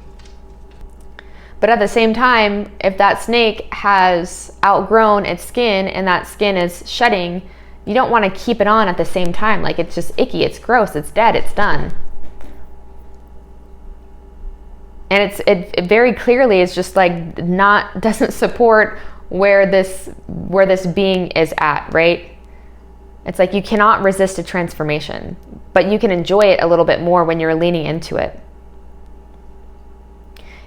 But at the same time, if that snake has outgrown its skin and that skin is shedding, you don't want to keep it on at the same time. Like, it's just icky, it's gross, it's dead, it's done. And it very clearly is just like doesn't support where this being is at, right? It's like, you cannot resist a transformation, but you can enjoy it a little bit more when you're leaning into it.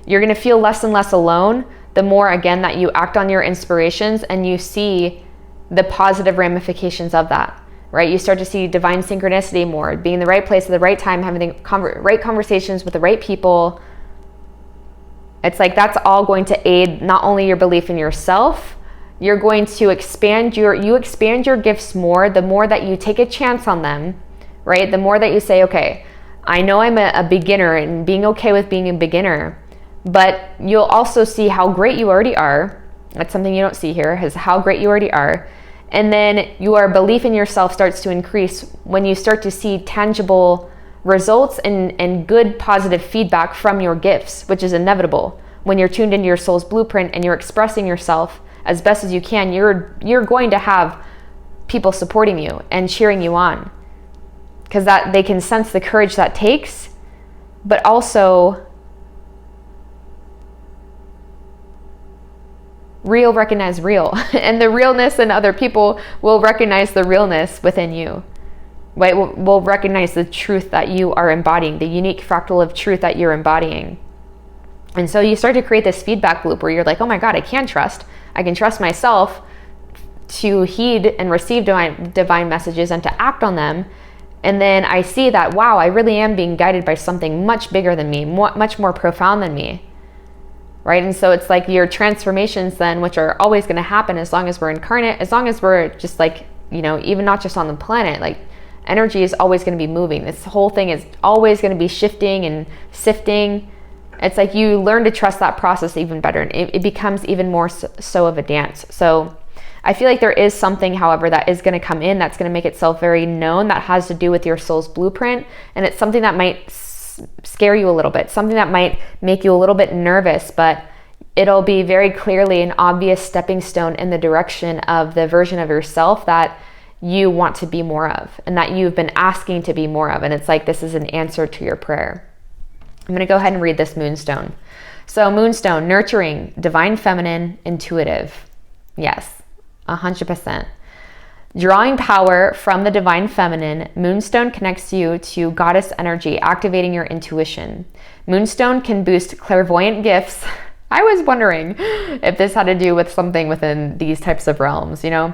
You're going to feel less and less alone the more, again, that you act on your inspirations and you see the positive ramifications of that, right? You start to see divine synchronicity more, being in the right place at the right time, having the right conversations with the right people. It's like, that's all going to aid not only your belief in yourself, you're going to expand your gifts more, the more that you take a chance on them, right? The more that you say, okay, I know I'm a beginner, and being okay with being a beginner, but you'll also see how great you already are. That's something you don't see here, is how great you already are. And then your belief in yourself starts to increase when you start to see tangible results and good positive feedback from your gifts, which is inevitable. When you're tuned into your soul's blueprint and you're expressing yourself as best as you can, you're going to have people supporting you and cheering you on, because that they can sense the courage that takes, but also real recognize real. And the realness in other people will recognize the realness within you, right? Will recognize the truth that you are embodying, the unique fractal of truth that you're embodying. And so you start to create this feedback loop where you're like, oh my God, I can trust myself to heed and receive divine messages and to act on them. And then I see that, wow, I really am being guided by something much bigger than me, much more profound than me. Right? And so it's like your transformations then, which are always going to happen as long as we're incarnate, as long as we're just like, even not just on the planet, like energy is always going to be moving. This whole thing is always going to be shifting and sifting. It's like you learn to trust that process even better, and it becomes even more so of a dance. So I feel like there is something, however, that is going to come in that's going to make itself very known, that has to do with your soul's blueprint. And it's something that might scare you a little bit, something that might make you a little bit nervous, but it'll be very clearly an obvious stepping stone in the direction of the version of yourself that you want to be more of and that you've been asking to be more of. And it's like, this is an answer to your prayer. I'm going to go ahead and read this Moonstone. So Moonstone, nurturing, divine feminine, intuitive. Yes, 100%. Drawing power from the divine feminine, Moonstone connects you to goddess energy, activating your intuition. Moonstone can boost clairvoyant gifts. I was wondering if this had to do with something within these types of realms, you know?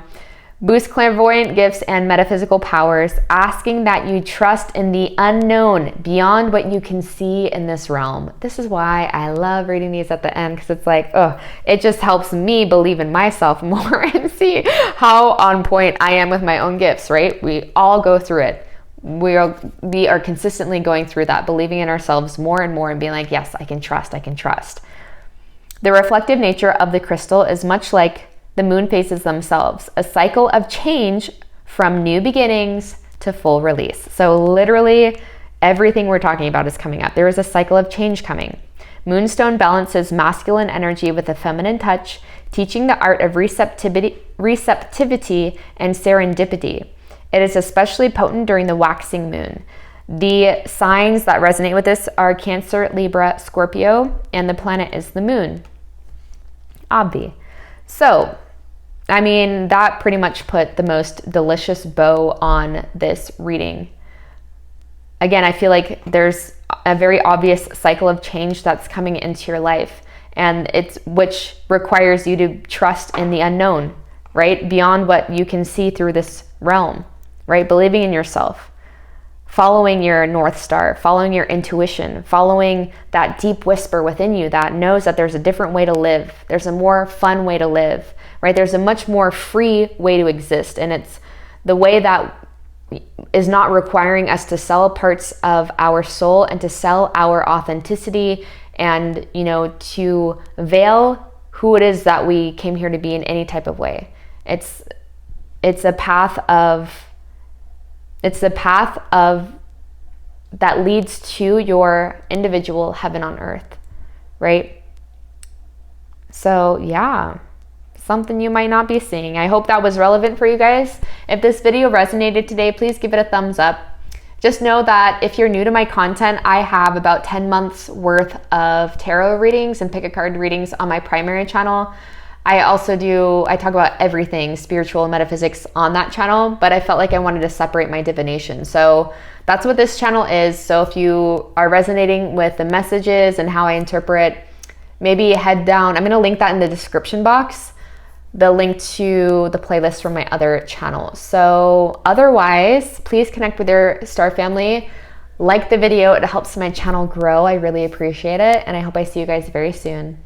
Boost clairvoyant gifts and metaphysical powers, asking that you trust in the unknown beyond what you can see in this realm. This is why I love reading these at the end, because it's like, oh, it just helps me believe in myself more and see how on point I am with my own gifts, right? We all go through it. We are consistently going through that, believing in ourselves more and more and being like, yes, I can trust, I can trust. The reflective nature of the crystal is much like the moon phases themselves, a cycle of change from new beginnings to full release. So literally everything we're talking about is coming up. There is a cycle of change coming. Moonstone balances masculine energy with a feminine touch, teaching the art of receptivity and serendipity. It is especially potent during the waxing moon. The signs that resonate with this are Cancer, Libra, Scorpio, and the planet is the moon. Obvi. So, I mean, that pretty much put the most delicious bow on this reading. Again, I feel like there's a very obvious cycle of change that's coming into your life, and which requires you to trust in the unknown, right? Beyond what you can see through this realm, right? Believing in yourself, following your North Star, following your intuition, following that deep whisper within you that knows that there's a different way to live. There's a more fun way to live, right? There's a much more free way to exist. And it's the way that is not requiring us to sell parts of our soul and to sell our authenticity and, you know, to veil who it is that we came here to be in any type of way. It's a path of that leads to your individual heaven on earth, right? So yeah, something you might not be seeing. I hope that was relevant for you guys. If this video resonated today, please give it a thumbs up. Just know that if you're new to my content, I have about 10 months worth of tarot readings and pick a card readings on my primary channel. I talk about everything spiritual and metaphysics on that channel, but I felt like I wanted to separate my divination. So that's what this channel is. So if you are resonating with the messages and how I interpret, maybe head down. I'm going to link that in the description box, the link to the playlist from my other channel. So otherwise, please connect with your star family. Like the video. It helps my channel grow. I really appreciate it. And I hope I see you guys very soon.